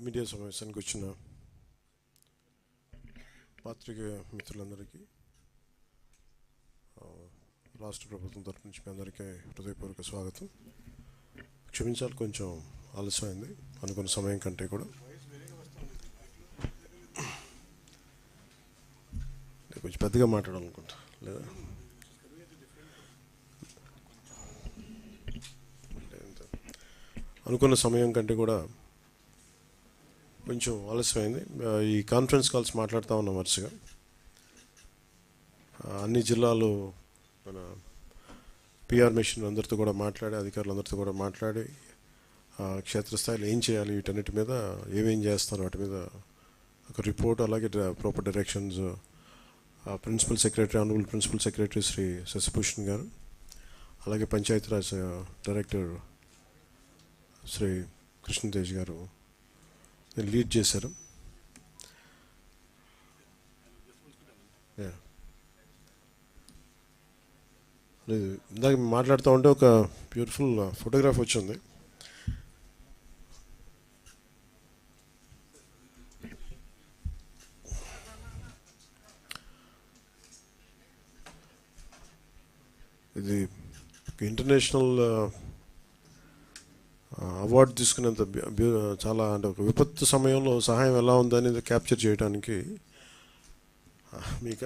Media సమావేశానికి వచ్చిన పాత్రికేయ మిత్రులందరికీ రాష్ట్ర ప్రభుత్వం తరపు నుంచి మీ అందరికీ హృదయపూర్వక స్వాగతం. క్షమించాలి, కొంచెం ఆలస్యమైంది అనుకున్న సమయం కంటే కూడా. కొంచెం పెద్దగా మాట్లాడాలనుకుంటా లేదా? అనుకున్న సమయం కంటే కూడా కొంచెం ఆలస్యమైంది. ఈ కాన్ఫరెన్స్ కాల్స్ మాట్లాడుతూ ఉన్నాం వరుసగా. అన్ని జిల్లాలు మన పిఆర్ మిషన్ అందరితో కూడా మాట్లాడి, అధికారులందరితో కూడా మాట్లాడి క్షేత్రస్థాయిలో ఏం చేయాలి, వీటన్నిటి మీద ఏమేం చేస్తారు వాటి మీద ఒక రిపోర్ట్, అలాగే proper directions principal secretary, honourable principal secretary Shri Shashibhushan గారు, అలాగే పంచాయతీరాజ్ డైరెక్టర్ శ్రీ కృష్ణతేజ్ గారు లీడ్ చేశారు. ఇందాక మాట్లాడుతూ ఉంటే ఒక బ్యూటిఫుల్ ఫోటోగ్రాఫ్ వచ్చింది. ఇది ఇంటర్నేషనల్ అవార్డు తీసుకునేంత చాలా, అంటే ఒక విపత్తు సమయంలో సహాయం ఎలా ఉందనేది క్యాప్చర్ చేయడానికి మీక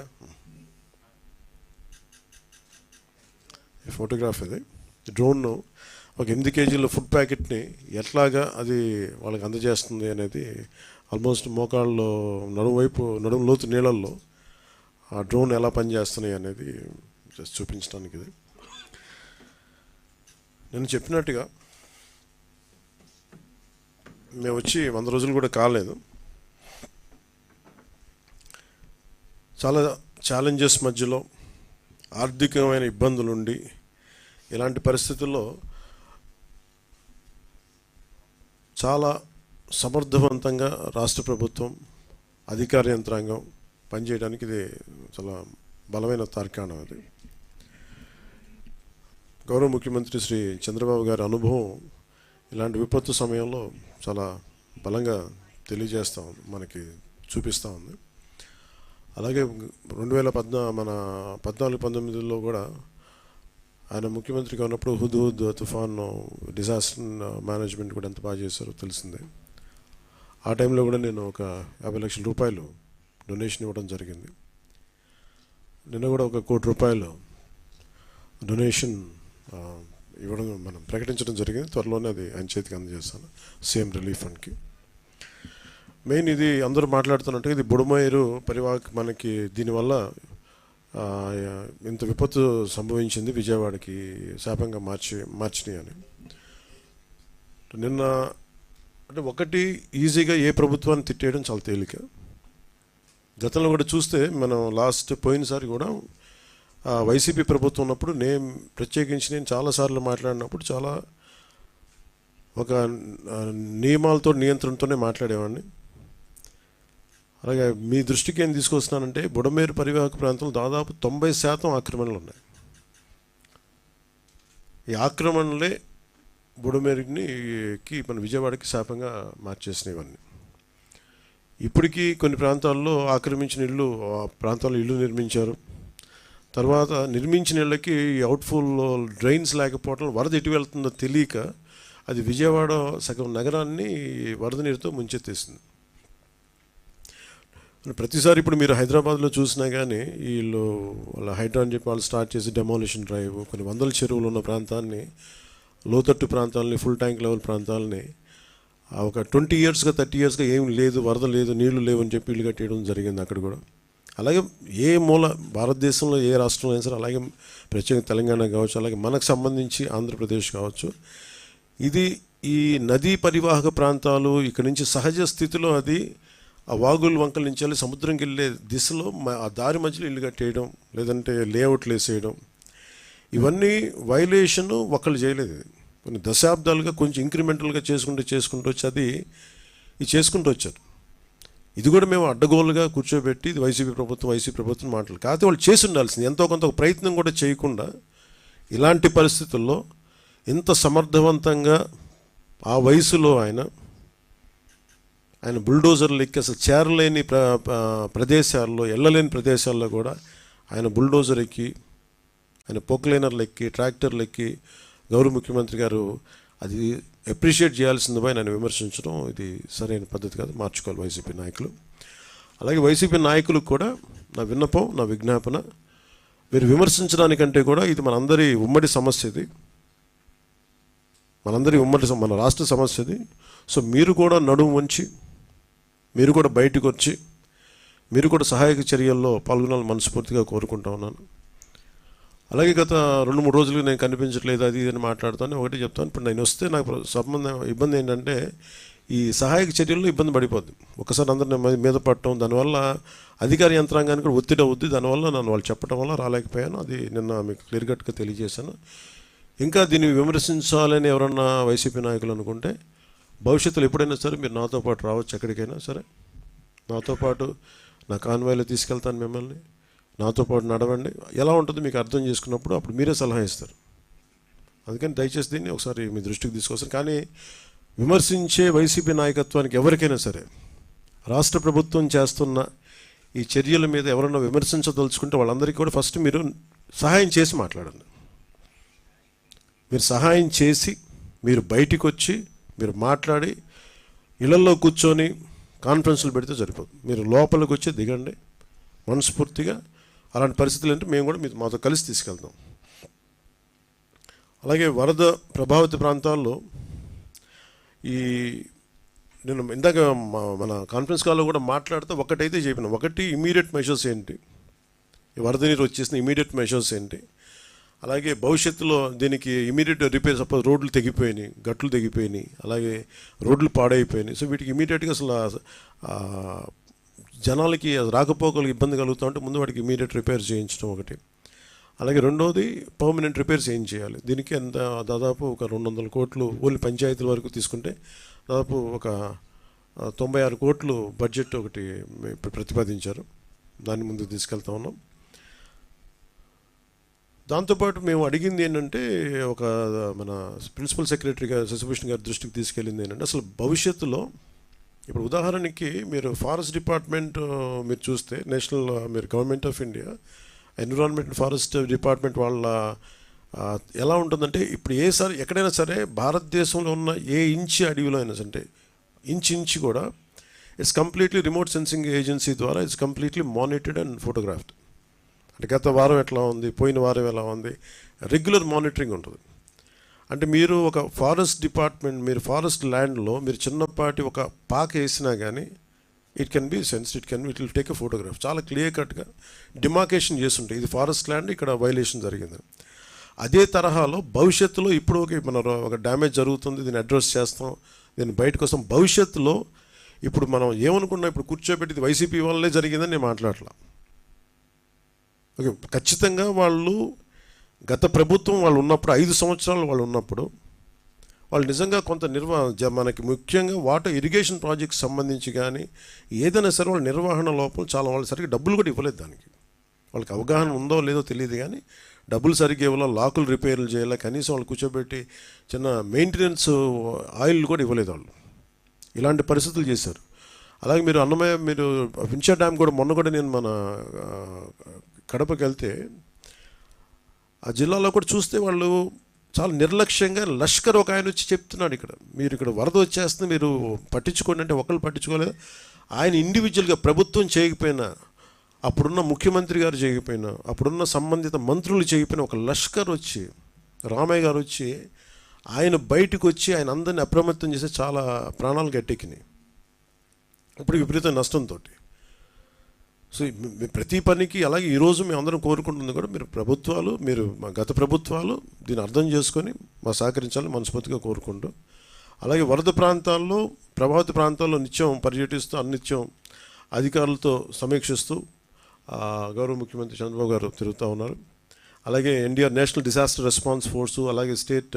ఫోటోగ్రాఫ్. ఇది డ్రోన్ ఒక 8 కేజీల ఫుడ్ ప్యాకెట్ని ఎట్లాగా అది వాళ్ళకి అందజేస్తుంది అనేది, ఆల్మోస్ట్ మోకాళ్ళలో నడుము లోతు నీళ్ళల్లో ఆ డ్రోన్ ఎలా పనిచేస్తున్నాయి అనేది జస్ట్ చూపించడానికి. ఇది నేను చెప్పినట్టుగా మేము వచ్చి 100 రోజులు కూడా కాలేదు. చాలా ఛాలెంజెస్ మధ్యలో, ఆర్థికమైన ఇబ్బందులుండి, ఇలాంటి పరిస్థితుల్లో చాలా సమర్థవంతంగా రాష్ట్ర ప్రభుత్వం, అధికార యంత్రాంగం పనిచేయడానికి ఇది చాలా బలమైన తార్కాణం. అది గౌరవ ముఖ్యమంత్రి శ్రీ చంద్రబాబు గారి అనుభవం ఇలాంటి విపత్తు సమయంలో చాలా బలంగా తెలియజేస్తూ ఉంది, మనకి చూపిస్తూ ఉంది. అలాగే 2014-19లో కూడా ఆయన ముఖ్యమంత్రిగా ఉన్నప్పుడు హుద్ తుఫాన్ డిజాస్టర్ మేనేజ్మెంట్ కూడా ఎంత బాగా చేశారో తెలిసిందే. ఆ టైంలో కూడా నేను ఒక 50 లక్షల రూపాయలు డొనేషన్ ఇవ్వడం జరిగింది. నిన్న కూడా ఒక 1 కోటి రూపాయలు డొనేషన్ ఇవ్వడం మనం ప్రకటించడం జరిగింది. త్వరలోనే అది ఆయన చేతికి అందజేస్తాను, సీఎం రిలీఫ్ ఫండ్కి. మెయిన్ ఇది అందరూ మాట్లాడుతున్నట్టుగా ఇది బుడమేరు పరివాహక, మనకి దీనివల్ల ఇంత విపత్తు సంభవించింది, విజయవాడకి శాపంగా మార్చినాయి అని. నిన్న అంటే ఒకటి, ఈజీగా ఏ ప్రభుత్వాన్ని తిట్టేయడం చాలా తేలిక. గతంలో కూడా చూస్తే మనం పోయినసారి కూడా వైసీపీ ప్రభుత్వం ఉన్నప్పుడు నేను చాలాసార్లు మాట్లాడినప్పుడు చాలా ఒక నియమాలతో, నియంత్రణతోనే మాట్లాడేవాడిని. అలాగే మీ దృష్టికి ఏం తీసుకొస్తున్నానంటే, బుడమేరు పరివాహక ప్రాంతంలో దాదాపు 90% ఆక్రమణలు ఉన్నాయి. ఈ ఆక్రమణలే బుడమేరుకి మన విజయవాడకి శాపంగా మార్చేసినవన్నీ. ఇప్పటికీ కొన్ని ప్రాంతాల్లో ఆక్రమించిన ఇళ్ళు, ఆ ప్రాంతాల్లో ఇళ్ళు నిర్మించారు. తర్వాత నిర్మించిన ఇళ్ళకి అవుట్ఫుల్ డ్రైన్స్ లేకపోవడం, వరద ఎటు వెళ్తుందో తెలియక అది విజయవాడ సగం నగరాన్ని వరద నీరుతో ముంచెత్తేసింది. ప్రతిసారి ఇప్పుడు మీరు హైదరాబాద్లో చూసినా కానీ వీళ్ళు వాళ్ళ హైడ్రా అని చెప్పి వాళ్ళు స్టార్ట్ చేసి డెమాలిషన్ డ్రైవ్, కొన్ని 100 చెరువులు ఉన్న ప్రాంతాన్ని, లోతట్టు ప్రాంతాలని, ఫుల్ ట్యాంక్ లెవెల్ ప్రాంతాలని ఒక 20 ఇయర్స్గా 30 ఇయర్స్గా ఏం లేదు, వరద లేదు, నీళ్లు లేవు అని చెప్పి ఇల్లు కట్టేయడం జరిగింది అక్కడ కూడా. అలాగే ఏ మూల భారతదేశంలో ఏ రాష్ట్రంలో అయినా సరే, అలాగే ప్రత్యేకంగా తెలంగాణ కావచ్చు, అలాగే మనకు సంబంధించి ఆంధ్రప్రదేశ్ కావచ్చు, ఇది ఈ నదీ పరివాహక ప్రాంతాలు ఇక్కడి నుంచి సహజ స్థితిలో అది ఆ వాగులు వంకల నుంచి వెళ్ళి సముద్రంకి వెళ్ళే దిశలో ఆ దారి మధ్యలో ఇల్లు కట్టేయడం, లేదంటే లేఅవుట్లు వేసేయడం, ఇవన్నీ వైలేషన్ ఒకళ్ళు చేయలేదు. కొన్ని దశాబ్దాలుగా కొంచెం ఇంక్రిమెంటల్గా చేసుకుంటూ వచ్చి అది చేసుకుంటూ వచ్చారు. ఇది కూడా మేము అడ్డగోలుగా కూర్చోబెట్టి ఇది వైసీపీ ప్రభుత్వం మాటలు కాకపోతే వాళ్ళు చేసి ఉండాల్సింది. ఎంతో కొంత ప్రయత్నం కూడా చేయకుండా ఇలాంటి పరిస్థితుల్లో ఇంత సమర్థవంతంగా ఆ వయసులో ఆయన ఆయన బుల్డోజర్లు ఎక్కి అసలు చేరలేని ప్రదేశాల్లో, వెళ్ళలేని ప్రదేశాల్లో కూడా ఆయన బుల్డోజర్ ఎక్కి, ఆయన పొక్లైనర్లు ఎక్కి, ట్రాక్టర్లు ఎక్కి గౌరవ ముఖ్యమంత్రి గారు అది అప్రిషియేట్ చేయాల్సింది పోయి నేను విమర్శించడం ఇది సరైన పద్ధతి కాదు, మార్చుకోవాలి వైసీపీ నాయకులు. అలాగే వైసీపీ నాయకులకు కూడా నా విన్నపం, నా విజ్ఞాపన, మీరు విమర్శించడానికంటే కూడా ఇది మనందరి ఉమ్మడి సమస్య, ఇది మనందరి ఉమ్మడి మన రాష్ట్ర సమస్య ఇది. సో మీరు కూడా నడుము వంచి, మీరు కూడా బయటకు వచ్చి, మీరు కూడా సహాయక చర్యల్లో పాల్గొనాలని మనస్ఫూర్తిగా కోరుకుంటా ఉన్నాను. అలాగే గత 2-3 రోజులు నేను కనిపించట్లేదు అది ఇది అని మాట్లాడుతాను. ఒకటి చెప్తాను, ఇప్పుడు నేను వస్తే నాకు ఇబ్బంది ఏంటంటే ఈ సహాయక చర్యల్లో ఇబ్బంది పడిపోద్ది. ఒకసారి అందరిని మీద పడటం, దానివల్ల అధికార యంత్రాంగానికి కూడా ఒత్తిడి అవుద్ది. దానివల్ల నన్ను వాళ్ళు చెప్పడం వల్ల రాలేకపోయాను. అది నిన్న మీకు క్లియర్ కట్గా తెలియజేశాను. ఇంకా దీన్ని విమర్శించాలని ఎవరన్నా వైసీపీ నాయకులు అనుకుంటే భవిష్యత్తులో ఎప్పుడైనా సరే మీరు నాతో పాటు రావచ్చు, ఎక్కడికైనా సరే నాతో పాటు నా కాన్వాయ్లో తీసుకెళ్తాను మిమ్మల్ని, నాతో పాటు నడవండి. ఎలా ఉంటుందో మీకు అర్థం చేసుకున్నప్పుడు అప్పుడు మీరే సలహా ఇస్తారు. అందుకని దయచేసి దీన్ని ఒకసారి మీ దృష్టికి తీసుకొస్తాను. కానీ విమర్శించే వైసీపీ నాయకత్వానికి ఎవరికైనా సరే రాష్ట్ర ప్రభుత్వం చేస్తున్న ఈ చర్యల మీద ఎవరన్నా విమర్శించదలుచుకుంటే వాళ్ళందరికీ కూడా ఫస్ట్ మీరు సహాయం చేసి మాట్లాడండి. మీరు సహాయం చేసి మీరు బయటికి వచ్చి మీరు మాట్లాడి ఇళ్లలో కూర్చొని కాన్ఫరెన్స్లు పెడితే సరిపోదు. మీరు లోపలికి వచ్చి దిగండి మనస్ఫూర్తిగా. అలాంటి పరిస్థితులు అంటే మేము కూడా మాతో కలిసి తీసుకెళ్తాం. అలాగే వరద ప్రభావిత ప్రాంతాల్లో నేను ఇందాక మన కాన్ఫరెన్స్ కాల్లో కూడా మాట్లాడితే ఒకటైతే చెప్పిన, ఒకటి ఇమీడియట్ మెషర్స్ ఏంటి, ఈ వరద నీరు వచ్చేసిన ఇమీడియట్ మెషర్స్ ఏంటి, అలాగే భవిష్యత్తులో దీనికి ఇమీడియట్ రిపేర్, సపోజ్ రోడ్లు తెగిపోయినాయి, గట్లు తెగిపోయినాయి, అలాగే రోడ్లు పాడైపోయినాయి. సో వీటికి ఇమీడియట్గా అసలు జనాలకి రాకపోకలకు ఇబ్బంది కలుగుతూ ఉంటే ముందు వాటికి ఇమీడియట్ రిపేర్ చేయించడం ఒకటి. అలాగే రెండవది పర్మనెంట్ రిపేర్స్ ఏం చేయాలి. దీనికి ఎంత దాదాపు ఒక 200 కోట్లు ఓన్లీ పంచాయతీల వరకు తీసుకుంటే దాదాపు ఒక 96 కోట్లు బడ్జెట్ ఒకటి ప్రతిపాదించారు. దాన్ని ముందుకు తీసుకెళ్తా ఉన్నాం. దాంతోపాటు మేము అడిగింది ఏంటంటే, ఒక మన ప్రిన్సిపల్ సెక్రటరీ గారు శశిభూషణ్ గారి దృష్టికి తీసుకెళ్ళింది ఏంటంటే, అసలు భవిష్యత్తులో ఇప్పుడు ఉదాహరణకి మీరు ఫారెస్ట్ డిపార్ట్మెంట్ మీరు చూస్తే నేషనల్ మీరు government of India environment forest department వాళ్ళ ఎలా ఉంటుందంటే, ఇప్పుడు ఎక్కడైనా సరే భారతదేశంలో ఉన్న ఏ ఇంచి అడవిలో అయినా సరే ఇంచి కూడా it's completely remote sensing agency ద్వారా it's completely monitored and photographed. అంటే గత వారం ఎట్లా ఉంది, పోయిన వారం ఎలా ఉంది, రెగ్యులర్ మానిటరింగ్ ఉంటుంది. అంటే మీరు ఒక ఫారెస్ట్ డిపార్ట్మెంట్, మీరు ఫారెస్ట్ ల్యాండ్లో మీరు చిన్నపాటి ఒక పాక వేసినా కానీ it can be sensed, it will take a photograph. చాలా క్లియర్ కట్గా డిమార్కేషన్ చేస్తుంటాయి, ఇది ఫారెస్ట్ ల్యాండ్, ఇక్కడ వైలేషన్ జరిగింది. అదే తరహాలో భవిష్యత్తులో ఇప్పుడు మన ఒక డ్యామేజ్ జరుగుతుంది, దీన్ని అడ్రస్ చేస్తాం, దీన్ని బయటకు వస్తాం. భవిష్యత్తులో ఇప్పుడు మనం ఏమనుకున్నాం, ఇప్పుడు కూర్చోబెట్టి వైసీపీ వల్లే జరిగిందని నేను మాట్లాడలా. ఓకే, ఖచ్చితంగా వాళ్ళు గత ప్రభుత్వం వాళ్ళు ఉన్నప్పుడు 5 సంవత్సరాలు వాళ్ళు ఉన్నప్పుడు వాళ్ళు నిజంగా కొంత మనకి ముఖ్యంగా వాటర్ ఇరిగేషన్ ప్రాజెక్ట్స్ సంబంధించి కానీ ఏదైనా సరే వాళ్ళ నిర్వహణ లోపం చాలా, వాళ్ళు సరిగ్గా డబ్బులు కూడా ఇవ్వలేదు. దానికి వాళ్ళకి అవగాహన ఉందో లేదో తెలియదు, కానీ డబ్బులు సరిగ్గా ఇవ్వాల, లాకులు రిపేర్లు చేయాలి, కనీసం వాళ్ళు కూర్చోబెట్టి చిన్న మెయింటెనెన్స్ ఆయిల్ కూడా ఇవ్వలేదు వాళ్ళు. ఇలాంటి పరిస్థితులు చేశారు. అలాగే మీరు అన్నమయ్య, మీరు వించా డ్యామ్ కూడా మొన్న కూడా నేను మన కడపకి వెళ్తే ఆ జిల్లాలో కూడా చూస్తే వాళ్ళు చాలా నిర్లక్ష్యంగా, లష్కర్ ఒక ఆయన వచ్చి చెప్తున్నాడు, మీరు ఇక్కడ వరద వచ్చేస్తుంది మీరు పట్టించుకోండి అంటే ఒకళ్ళు పట్టించుకోలేదు. ఆయన ఇండివిజువల్గా ప్రభుత్వం చేయకపోయినా, అప్పుడున్న ముఖ్యమంత్రి గారు చేయకపోయినా, అప్పుడున్న సంబంధిత మంత్రులు చేయకపోయినా ఒక లష్కర్ వచ్చి, రామయ్య గారు వచ్చి ఆయన బయటకు వచ్చి ఆయన అందరినీ అప్రమత్తం చేసి చాలా ప్రాణాలు గట్టెక్కినాయి ఇప్పుడు విపరీత నష్టంతో. సో ప్రతి పనికి అలాగే ఈరోజు మేము అందరం కోరుకుంటుంది కూడా మీరు మా గత ప్రభుత్వాలు దీన్ని అర్థం చేసుకొని మా సహకరించాలని మనస్ఫూర్తిగా కోరుకుంటూ, అలాగే వరద ప్రాంతాల్లో, ప్రభావిత ప్రాంతాల్లో నిత్యం పర్యటిస్తూ అన్నిత్యం అధికారులతో సమీక్షిస్తూ గౌరవ ముఖ్యమంత్రి చంద్రబాబు గారు తిరుగుతూ ఉన్నారు. అలాగే NDR national disaster response force, అలాగే స్టేట్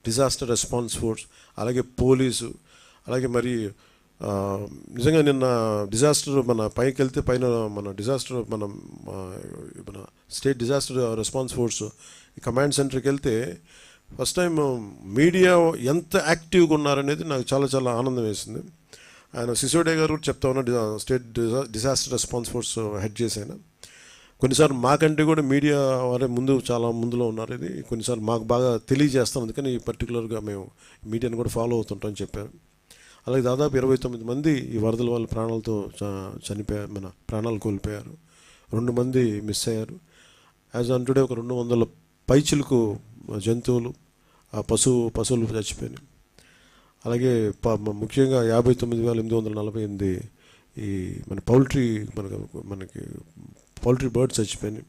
డిజాస్టర్ రెస్పాన్స్ ఫోర్స్, అలాగే పోలీసు, అలాగే మరి నిజంగా నిన్న డిజాస్టర్ మన పైకి వెళ్తే పైన మన డిజాస్టర్ మన స్టేట్ డిజాస్టర్ రెస్పాన్స్ ఫోర్స్ ఈ కమాండ్ సెంటర్కి వెళ్తే ఫస్ట్ టైం మీడియా ఎంత యాక్టివ్గా ఉన్నారనేది నాకు చాలా చాలా ఆనందం వేసింది. ఆయన సిసోడియా గారు కూడా చెప్తా ఉన్నా, state disaster response force head చేశాను. కొన్నిసార్లు మాకంటే కూడా మీడియా వారే చాలా ముందులో ఉన్నారు. ఇది కొన్నిసార్లు మాకు బాగా తెలియజేస్తాం, అందుకని పర్టికులర్గా మేము మీడియాని కూడా ఫాలో అవుతుంటామని చెప్పారు. అలాగే దాదాపు 29 మంది ఈ వరదల వల్ల ప్రాణాలతో చనిపోయారు, మన ప్రాణాలు కోల్పోయారు. 2 మంది మిస్ అయ్యారు. యాజ్ ఆన్ టుడే ఒక 200 పైచిలకు జంతువులు, పశువులు చచ్చిపోయినాయి. అలాగే ముఖ్యంగా 59,848 ఈ మన మనకి పౌల్ట్రీ బర్డ్స్ చచ్చిపోయినాయి.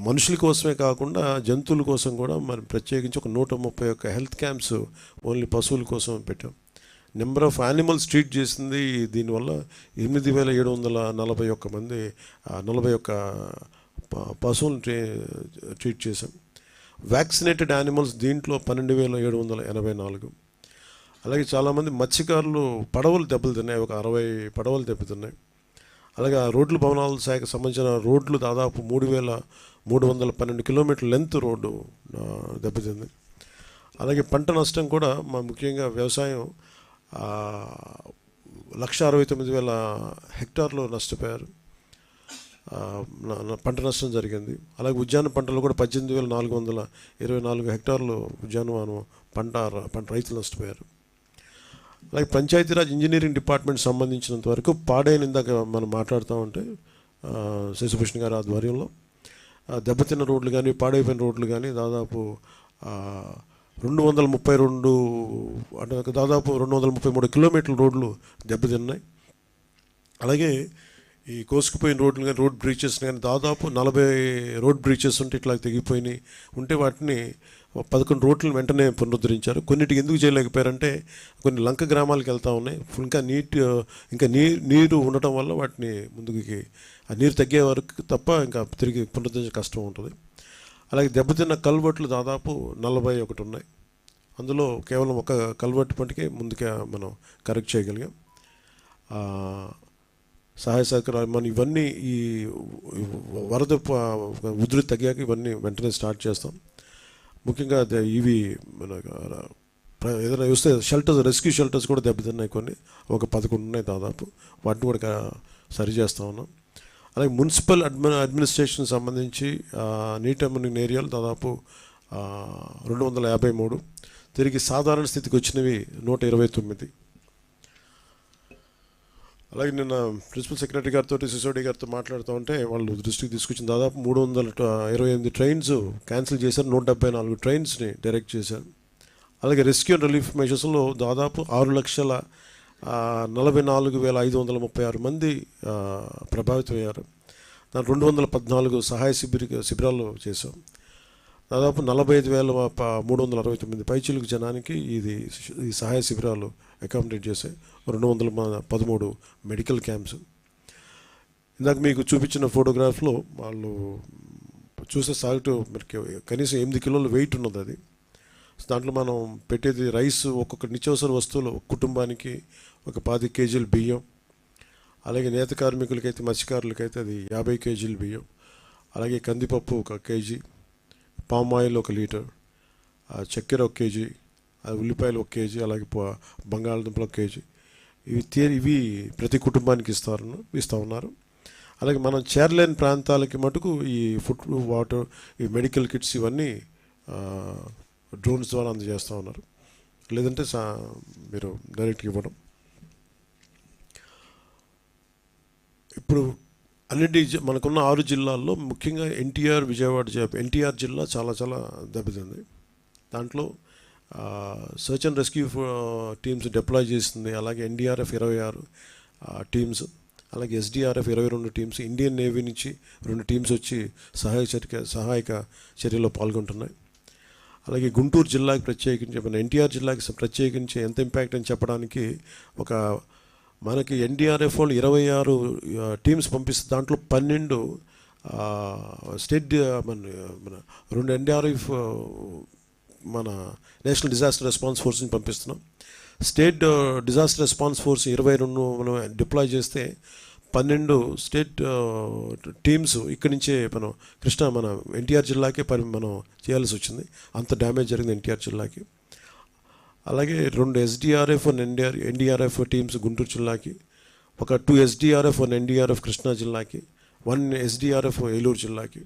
మనుషుల కోసమే కాకుండా జంతువుల కోసం కూడా మనం ప్రత్యేకించి ఒక 131 హెల్త్ క్యాంప్స్ ఓన్లీ పశువుల కోసం పెట్టాం. నెంబర్ ఆఫ్ యానిమల్స్ ట్రీట్ చేసింది దీనివల్ల 8,741 మంది 41 పశువులను ట్రీట్ చేశాం. వ్యాక్సినేటెడ్ యానిమల్స్ దీంట్లో 12,784. అలాగే చాలామంది మత్స్యకారులు పడవలు దెబ్బతిన్నాయి, ఒక 60 పడవలు దెబ్బతిన్నాయి. అలాగే ఆ రోడ్లు భవనాల శాఖకు సంబంధించిన రోడ్లు దాదాపు 3,312 కిలోమీటర్ల లెంత్ రోడ్డు దెబ్బతింది. అలాగే పంట నష్టం కూడా ముఖ్యంగా వ్యవసాయం 1,69,000 హెక్టార్లు నష్టపోయారు, పంట నష్టం జరిగింది. అలాగే ఉద్యాన పంటలు కూడా 18,424 హెక్టార్లు ఉద్యానవనం పంట రైతులు నష్టపోయారు. అలాగే పంచాయతీరాజ్ ఇంజనీరింగ్ డిపార్ట్మెంట్ సంబంధించినంత వరకు పాడైన, ఇందాక మనం మాట్లాడుతూ ఉంటే శశిభూషణ్ గారి ఆధ్వర్యంలో దెబ్బతిన్న రోడ్లు కానీ పాడైపోయిన రోడ్లు కానీ దాదాపు 232 అంటే దాదాపు 233 కిలోమీటర్ల రోడ్లు దెబ్బతిన్నాయి. అలాగే ఈ కోసుకుపోయిన రోడ్లు కానీ రోడ్ బ్రీచెస్ కానీ దాదాపు 40 రోడ్ బ్రీచెస్ ఉంటే ఇట్లా తెగిపోయినాయి ఉంటే వాటిని 11 రోడ్లను వెంటనే పునరుద్ధరించారు. కొన్నిటికి ఎందుకు చేయలేకపోయారంటే కొన్ని లంక గ్రామాలకు వెళ్తూ ఉన్నాయి, ఇంకా నీరు ఉండటం వల్ల వాటిని ముందుకి ఆ నీరు తగ్గే వరకు తప్ప ఇంకా తిరిగి పునరుద్ధరించే కష్టం ఉంటుంది. అలాగే దెబ్బతిన్న కల్వర్ట్లు దాదాపు 41 ఉన్నాయి. అందులో కేవలం ఒక కల్వర్ట్ మటుకే ముందుగా మనం కరెక్ట్ చేయగలిగాం. సహాయ సహకారాలు మనం ఇవన్నీ ఈ వరద ఉధృతి తగ్గాక ఇవన్నీ వెంటనే స్టార్ట్ చేస్తాం. ముఖ్యంగా ఇవి మన ఏదైనా చూస్తే రెస్క్యూ షెల్టర్స్ కూడా దెబ్బతిన్నాయి, కొన్ని ఒక 11 ఉన్నాయి దాదాపు, వాటిని కూడా సరి చేస్తూ ఉన్నాం. అలాగే మున్సిపల్ అడ్మినిస్ట్రేషన్ సంబంధించి నీటి మునిగిన ఏరియాలు దాదాపు 253, తిరిగి సాధారణ స్థితికి వచ్చినవి 129. అలాగే నిన్న ప్రిన్సిపల్ సెక్రటరీ గారితో సిసోడి గారితో మాట్లాడుతూ ఉంటే వాళ్ళు దృష్టికి తీసుకొచ్చిన దాదాపు 328 ట్రైన్స్ క్యాన్సిల్ చేశారు, 174 ట్రైన్స్ని డైరెక్ట్ చేశారు. అలాగే రెస్క్యూ అండ్ రిలీఫ్ మెజర్స్లో దాదాపు 6,44,536 మంది ప్రభావితమయ్యారు. దాని 214 సహాయ శిబిరాలు చేశాం. దాదాపు 45,369 పైచిలుకు జనానికి ఈ సహాయ శిబిరాలు అకామిడేట్ చేశాయి. 213 మెడికల్ క్యాంప్స్. ఇందాక మీకు చూపించిన ఫోటోగ్రాఫ్లో వాళ్ళు చూసే సాల్ట్ మనకి కనీసం 8 కిలోల వెయిట్ ఉన్నది. అది దాంట్లో మనం పెట్టేది రైస్, ఒక్కొక్క నిత్యావసర వస్తువులు కుటుంబానికి ఒక 10 కేజీల బియ్యం, అలాగే నేత కార్మికులకైతే మత్స్యకారులకైతే అది 50 కేజీల బియ్యం, అలాగే కందిపప్పు 1 కేజీ, పామ్ ఆయిల్ 1 లీటర్, చక్కెర 1 కేజీ, ఉల్లిపాయలు 1 కేజీ, అలాగే బంగాళదుంపలు 1 కేజీ. ఇవి ప్రతి కుటుంబానికి ఇస్తూ ఉన్నారు. అలాగే మనం చేరలేని ప్రాంతాలకి మటుకు ఈ ఫుడ్, వాటర్, ఈ మెడికల్ కిట్స్ ఇవన్నీ డ్రోన్స్ ద్వారా అందజేస్తూ ఉన్నారు, లేదంటే మీరు డైరెక్ట్గా ఇవ్వడం. ఇప్పుడు అన్నింటి మనకున్న 6 జిల్లాల్లో ముఖ్యంగా ఎన్టీఆర్ జిల్లా చాలా దెబ్బతింది. దాంట్లో search and rescue teams deploy చేసింది. అలాగే ఎన్డీఆర్ఎఫ్ 26 టీమ్స్, అలాగే ఎస్డీఆర్ఎఫ్ 22 టీమ్స్, ఇండియన్ నేవీ నుంచి 2 టీమ్స్ వచ్చి సహాయక చర్యలో పాల్గొంటున్నాయి. అలాగే గుంటూరు జిల్లాకి ప్రత్యేకించి, మన ఎన్టీఆర్ జిల్లాకి ప్రత్యేకించి ఎంత ఇంపాక్ట్ అని చెప్పడానికి మనకి ఎన్డీఆర్ఎఫ్ వాళ్ళు 26 టీమ్స్ పంపిస్తే దాంట్లో 12 స్టేట్, మన 2 ఎన్డీఆర్ఎఫ్ మన నేషనల్ డిజాస్టర్ రెస్పాన్స్ ఫోర్స్ని పంపిస్తున్నాం. స్టేట్ డిజాస్టర్ రెస్పాన్స్ ఫోర్స్ 22 మనం డిప్లాయ్ చేస్తే 12 స్టేట్ టీమ్స్ ఇక్కడి నుంచే మన ఎన్టీఆర్ జిల్లాకే మనం చేయాల్సి వచ్చింది. అంత డ్యామేజ్ జరిగింది ఎన్టీఆర్ జిల్లాకి. అలాగే 2 SDRF and NDRF teams Guntur జిల్లాకి, ఒక 2 ఎస్డిఆర్ఎఫ్ అండ్ ఎన్డీఆర్ఎఫ్ కృష్ణా జిల్లాకి, 1 ఎస్డిఆర్ఎఫ్ ఏలూరు జిల్లాకి,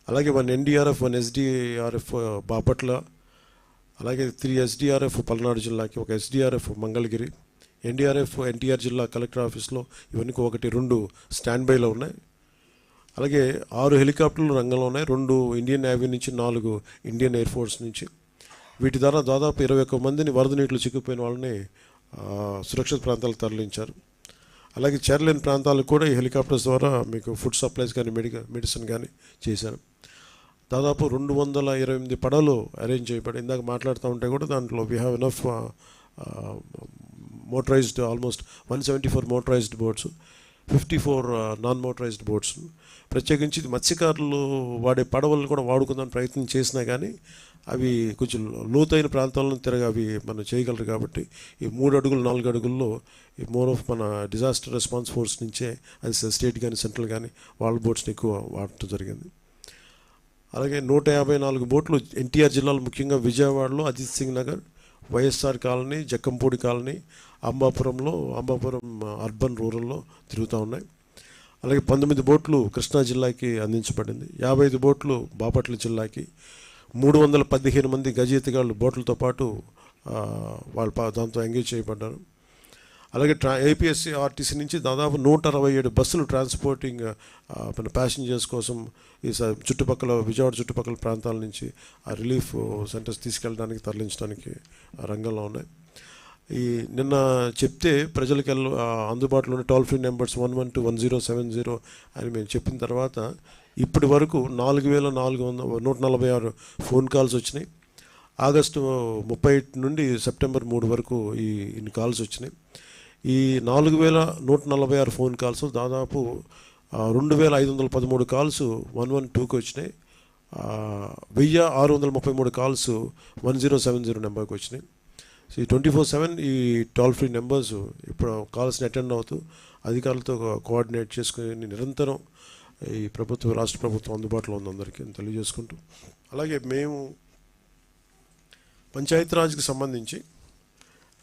అలాగే 1 ఎన్డీఆర్ఎఫ్ 1 ఎస్డిఆర్ఎఫ్ బాపట్ల, అలాగే 3 ఎస్డిఆర్ఎఫ్ పల్నాడు జిల్లాకి, ఒక ఎస్డిఆర్ఎఫ్ మంగళగిరి, ఎన్డీఆర్ఎఫ్ ఎన్టీఆర్ జిల్లా కలెక్టర్ ఆఫీస్లో, ఇవన్నీ 1-2 స్టాండ్ బైలో ఉన్నాయి. అలాగే 6 హెలికాప్టర్లు రంగంలో ఉన్నాయి, 2 ఇండియన్ నేవీ నుంచి, 4 ఇండియన్ ఎయిర్ ఫోర్స్ నుంచి. వీటి ద్వారా దాదాపు 21 మందిని వరద నీటిలో చిక్కుపోయిన వాళ్ళని సురక్షిత ప్రాంతాలకు తరలించారు. అలాగే చేరలేని ప్రాంతాలకు కూడా ఈ హెలికాప్టర్స్ ద్వారా మీకు ఫుడ్ సప్లైస్ కానీ మెడిసిన్ కానీ చేశారు. దాదాపు 228 పడవలు అరేంజ్ చేయబడి, ఇందాక మాట్లాడుతూ ఉంటే కూడా దాంట్లో we have enough motorised, almost 174 motorised boats, 54 non motorised boats. ప్రత్యేకించి మత్స్యకారులు వాడే పడవలను కూడా వాడుకుందాని ప్రయత్నం చేసినా కానీ అవి కొంచెం లోతైన ప్రాంతాలను అవి మనం చేయగలరు. కాబట్టి ఈ 3 అడుగులు 4 అడుగుల్లో ఈ మోర్ ఆఫ్ మన డిజాస్టర్ రెస్పాన్స్ ఫోర్స్ నుంచే, అది స్టేట్ కానీ సెంట్రల్ కానీ వాళ్ళ బోట్స్ని ఎక్కువ వాడటం జరిగింది. అలాగే 154 బోట్లు ఎన్టీఆర్ జిల్లాలో, ముఖ్యంగా విజయవాడలో Ajit Singh Nagar, YSR colony, Jakkampudi colony, Ambapuram urban రూరల్లో తిరుగుతూ ఉన్నాయి. అలాగే 19 బోట్లు కృష్ణా జిల్లాకి అందించబడింది, 55 బోట్లు బాపట్ల జిల్లాకి, 315 మంది గజయితగాళ్ళు బోట్లతో పాటు వాళ్ళు దాంతో ఎంగేజ్ చేయబడ్డారు. అలాగే ఏపీఎస్సీ ఆర్టీసీ నుంచి దాదాపు 167 బస్సులు ట్రాన్స్పోర్టింగ్ మన ప్యాసింజర్స్ కోసం ఈ విజయవాడ చుట్టుపక్కల ప్రాంతాల నుంచి ఆ రిలీఫ్ సెంటర్స్ తీసుకెళ్ళడానికి, తరలించడానికి రంగంలో ఉన్నాయి. ఈ నిన్న చెప్తే ప్రజలకు అందుబాటులోని టోల్ ఫ్రీ నెంబర్స్ 1121070 అని మేము చెప్పిన తర్వాత ఇప్పటి వరకు 4446 ఫోన్ కాల్స్ వచ్చినాయి. ఆగస్టు 30 నుండి సెప్టెంబర్ 3 వరకు ఇన్ని కాల్స్ వచ్చినాయి. ఈ 4146 ఫోన్ కాల్స్ దాదాపు 2513 కాల్స్ 112కి వచ్చినాయి, 1633 కాల్స్ 1070 నెంబర్కి వచ్చినాయి. సో ఈ 24/7 ఈ టోల్ ఫ్రీ నెంబర్స్ ఇప్పుడు కాల్స్ని అటెండ్ అవుతూ అధికారులతో కోఆర్డినేట్ చేసుకుని నిరంతరం ఈ రాష్ట్ర ప్రభుత్వం అందుబాటులో ఉంది అందరికీ తెలియజేసుకుంటూ, అలాగే మేము పంచాయతీరాజ్కి సంబంధించి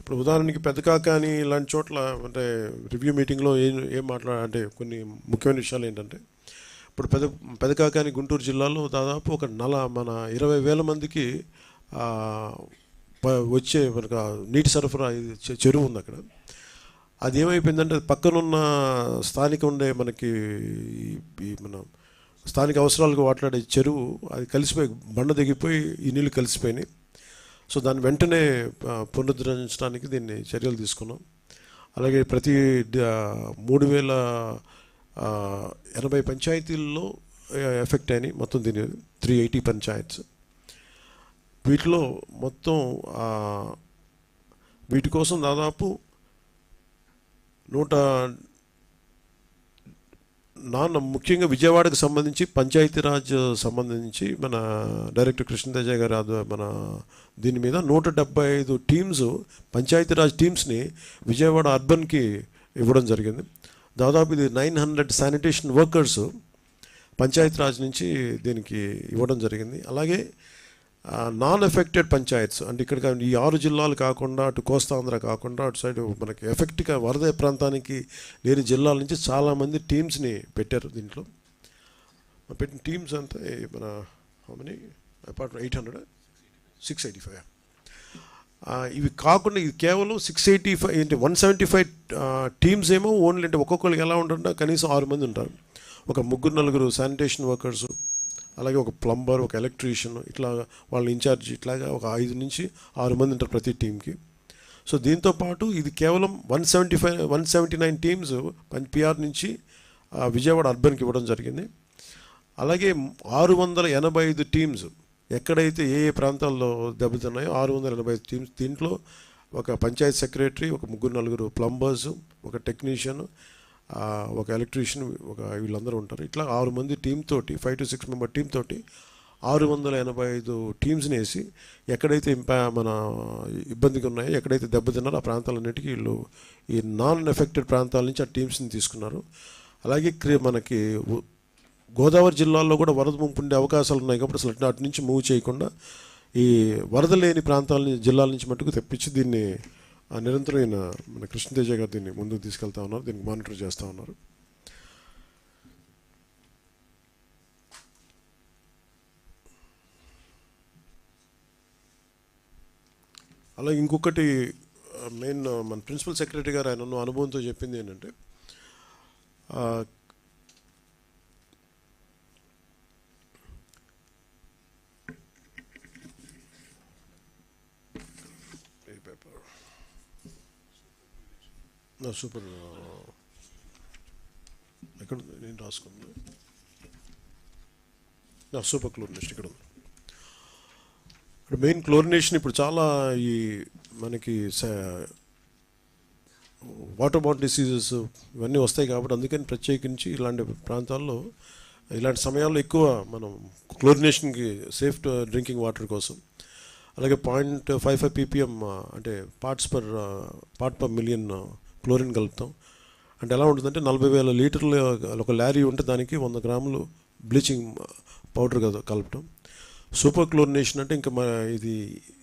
ఇప్పుడు ఉదాహరణకి పెదకాకాని ఇలాంటి చోట్ల అంటే రివ్యూ మీటింగ్లో ఏం అంటే కొన్ని ముఖ్యమైన విషయాలు ఏంటంటే, ఇప్పుడు పెదకాకాని గుంటూరు జిల్లాలో దాదాపు ఒక మన 20,000 మందికి వచ్చే మనకు నీటి సరఫరా చెరువు ఉంది అక్కడ. అది ఏమైపోయిందంటే పక్కనున్న స్థానిక ఉండే మనకి మన స్థానిక అవసరాలకు వాట్లాడే చెరువు అది కలిసిపోయి బండ దిగిపోయి ఈ నీళ్ళు కలిసిపోయినాయి. సో దాన్ని వెంటనే పునరుద్ధరించడానికి దీన్ని చర్యలు తీసుకున్నాం. అలాగే ప్రతి 3080 పంచాయతీల్లో ఎఫెక్ట్ అయినాయి, మొత్తం దీని 380 పంచాయత్స్. వీటిలో మొత్తం వీటి కోసం దాదాపు ముఖ్యంగా విజయవాడకు సంబంధించి పంచాయతీరాజ్ సంబంధించి మన డైరెక్టర్ కృష్ణతేజ గారు మన దీని మీద 175 టీమ్స్ పంచాయతీరాజ్ టీమ్స్ని విజయవాడ అర్బన్కి ఇవ్వడం జరిగింది. దాదాపు ఇది 900 శానిటేషన్ వర్కర్స్ పంచాయతీరాజ్ నుంచి దీనికి ఇవ్వడం జరిగింది. అలాగే నాన్ ఎఫెక్టెడ్ పంచాయత్స్ అంటే ఇక్కడ ఈ 6 జిల్లాలు కాకుండా అటు కోస్తాంధ్ర కాకుండా అటు సైడ్ మనకి ఎఫెక్ట్గా వరద ప్రాంతానికి లేని జిల్లాల నుంచి చాలామంది టీమ్స్ని పెట్టారు. దీంట్లో పెట్టిన టీమ్స్ అంతా మన మనీ అపార్ట్ 685. ఇవి కాకుండా ఇది కేవలం 685 ఏంటి 175 టీమ్స్ ఏమో ఓన్లీ అంటే ఒక్కొక్కరికి ఎలా ఉంటుంటే కనీసం 6 మంది ఉంటారు. ఒక 3-4 శానిటేషన్ వర్కర్సు, అలాగే ఒక ప్లంబర్, ఒక ఎలక్ట్రీషియన్, ఇట్లా వాళ్ళ ఇన్ఛార్జ్, ఇట్లాగా ఒక 5 నుంచి 6 మంది ఉంటారు ప్రతి టీంకి. సో దీంతోపాటు ఇది కేవలం 179 టీమ్స్ పిఆర్ నుంచి విజయవాడ అర్బన్కి ఇవ్వడం జరిగింది. అలాగే 685 టీమ్స్ ఎక్కడైతే ఏ ప్రాంతాల్లో దెబ్బతిన్నాయో 685 టీమ్స్. దీంట్లో ఒక పంచాయత్ సెక్రటరీ, ఒక 3-4 ప్లంబర్స్, ఒక టెక్నీషియన్, ఒక ఎలక్ట్రీషియన్, వీళ్ళందరూ ఉంటారు. ఇట్లా 6 మంది టీమ్ తోటి 5 to 6 మెంబర్ టీమ్ తోటి 685 టీమ్స్ని వేసి ఎక్కడైతే మన ఇబ్బందిగా ఉన్నాయో, ఎక్కడైతే దెబ్బతిన్నారో ఆ ప్రాంతాలన్నిటికీ వీళ్ళు ఈ నాన్ ఎఫెక్టెడ్ ప్రాంతాల నుంచి ఆ టీమ్స్ని తీసుకున్నారు. అలాగే మనకి గోదావరి జిల్లాల్లో కూడా వరద ముంపు ఉండే అవకాశాలు ఉన్నాయి కాబట్టి అసలు అటు నుంచి మూవ్ చేయకుండా ఈ వరద లేని ప్రాంతాలని జిల్లాల నుంచి మట్టుకు తెప్పించి దీన్ని నిరంతరం మన కృష్ణతేజ గారు దీన్ని ముందుకు తీసుకెళ్తా ఉన్నారు, దీనికి మానిటర్ చేస్తూ ఉన్నారు. అలాగే ఇంకొకటి మెయిన్ మన ప్రిన్సిపల్ సెక్రటరీ గారు ఆయన అనుభవంతో చెప్పింది ఏంటంటే, సూపర్ ఎక్కడ నేను రాసుకుంది, సూపర్ క్లోరినేషన్ ఇక్కడ ఉంది. మెయిన్ క్లోరినేషన్ ఇప్పుడు చాలా ఈ మనకి వాటర్ బాటిల్ డిసీజెస్ ఇవన్నీ వస్తాయి కాబట్టి అందుకని ప్రత్యేకించి ఇలాంటి ప్రాంతాల్లో ఇలాంటి సమయాల్లో ఎక్కువ మనం క్లోరినేషన్కి సేఫ్ డ్రింకింగ్ వాటర్ కోసం అలాగే 0.55 ppm అంటే పార్ట్ పర్ మిలియన్ క్లోరిన్ కలుపుతాం. అంటే ఎలా ఉంటుందంటే 40,000 లీటర్లు ఒక లారీ ఉంటే దానికి 100 గ్రాములు బ్లీచింగ్ పౌడర్ కలపటం. సూపర్ క్లోరినేషన్ అంటే ఇంకా ఇది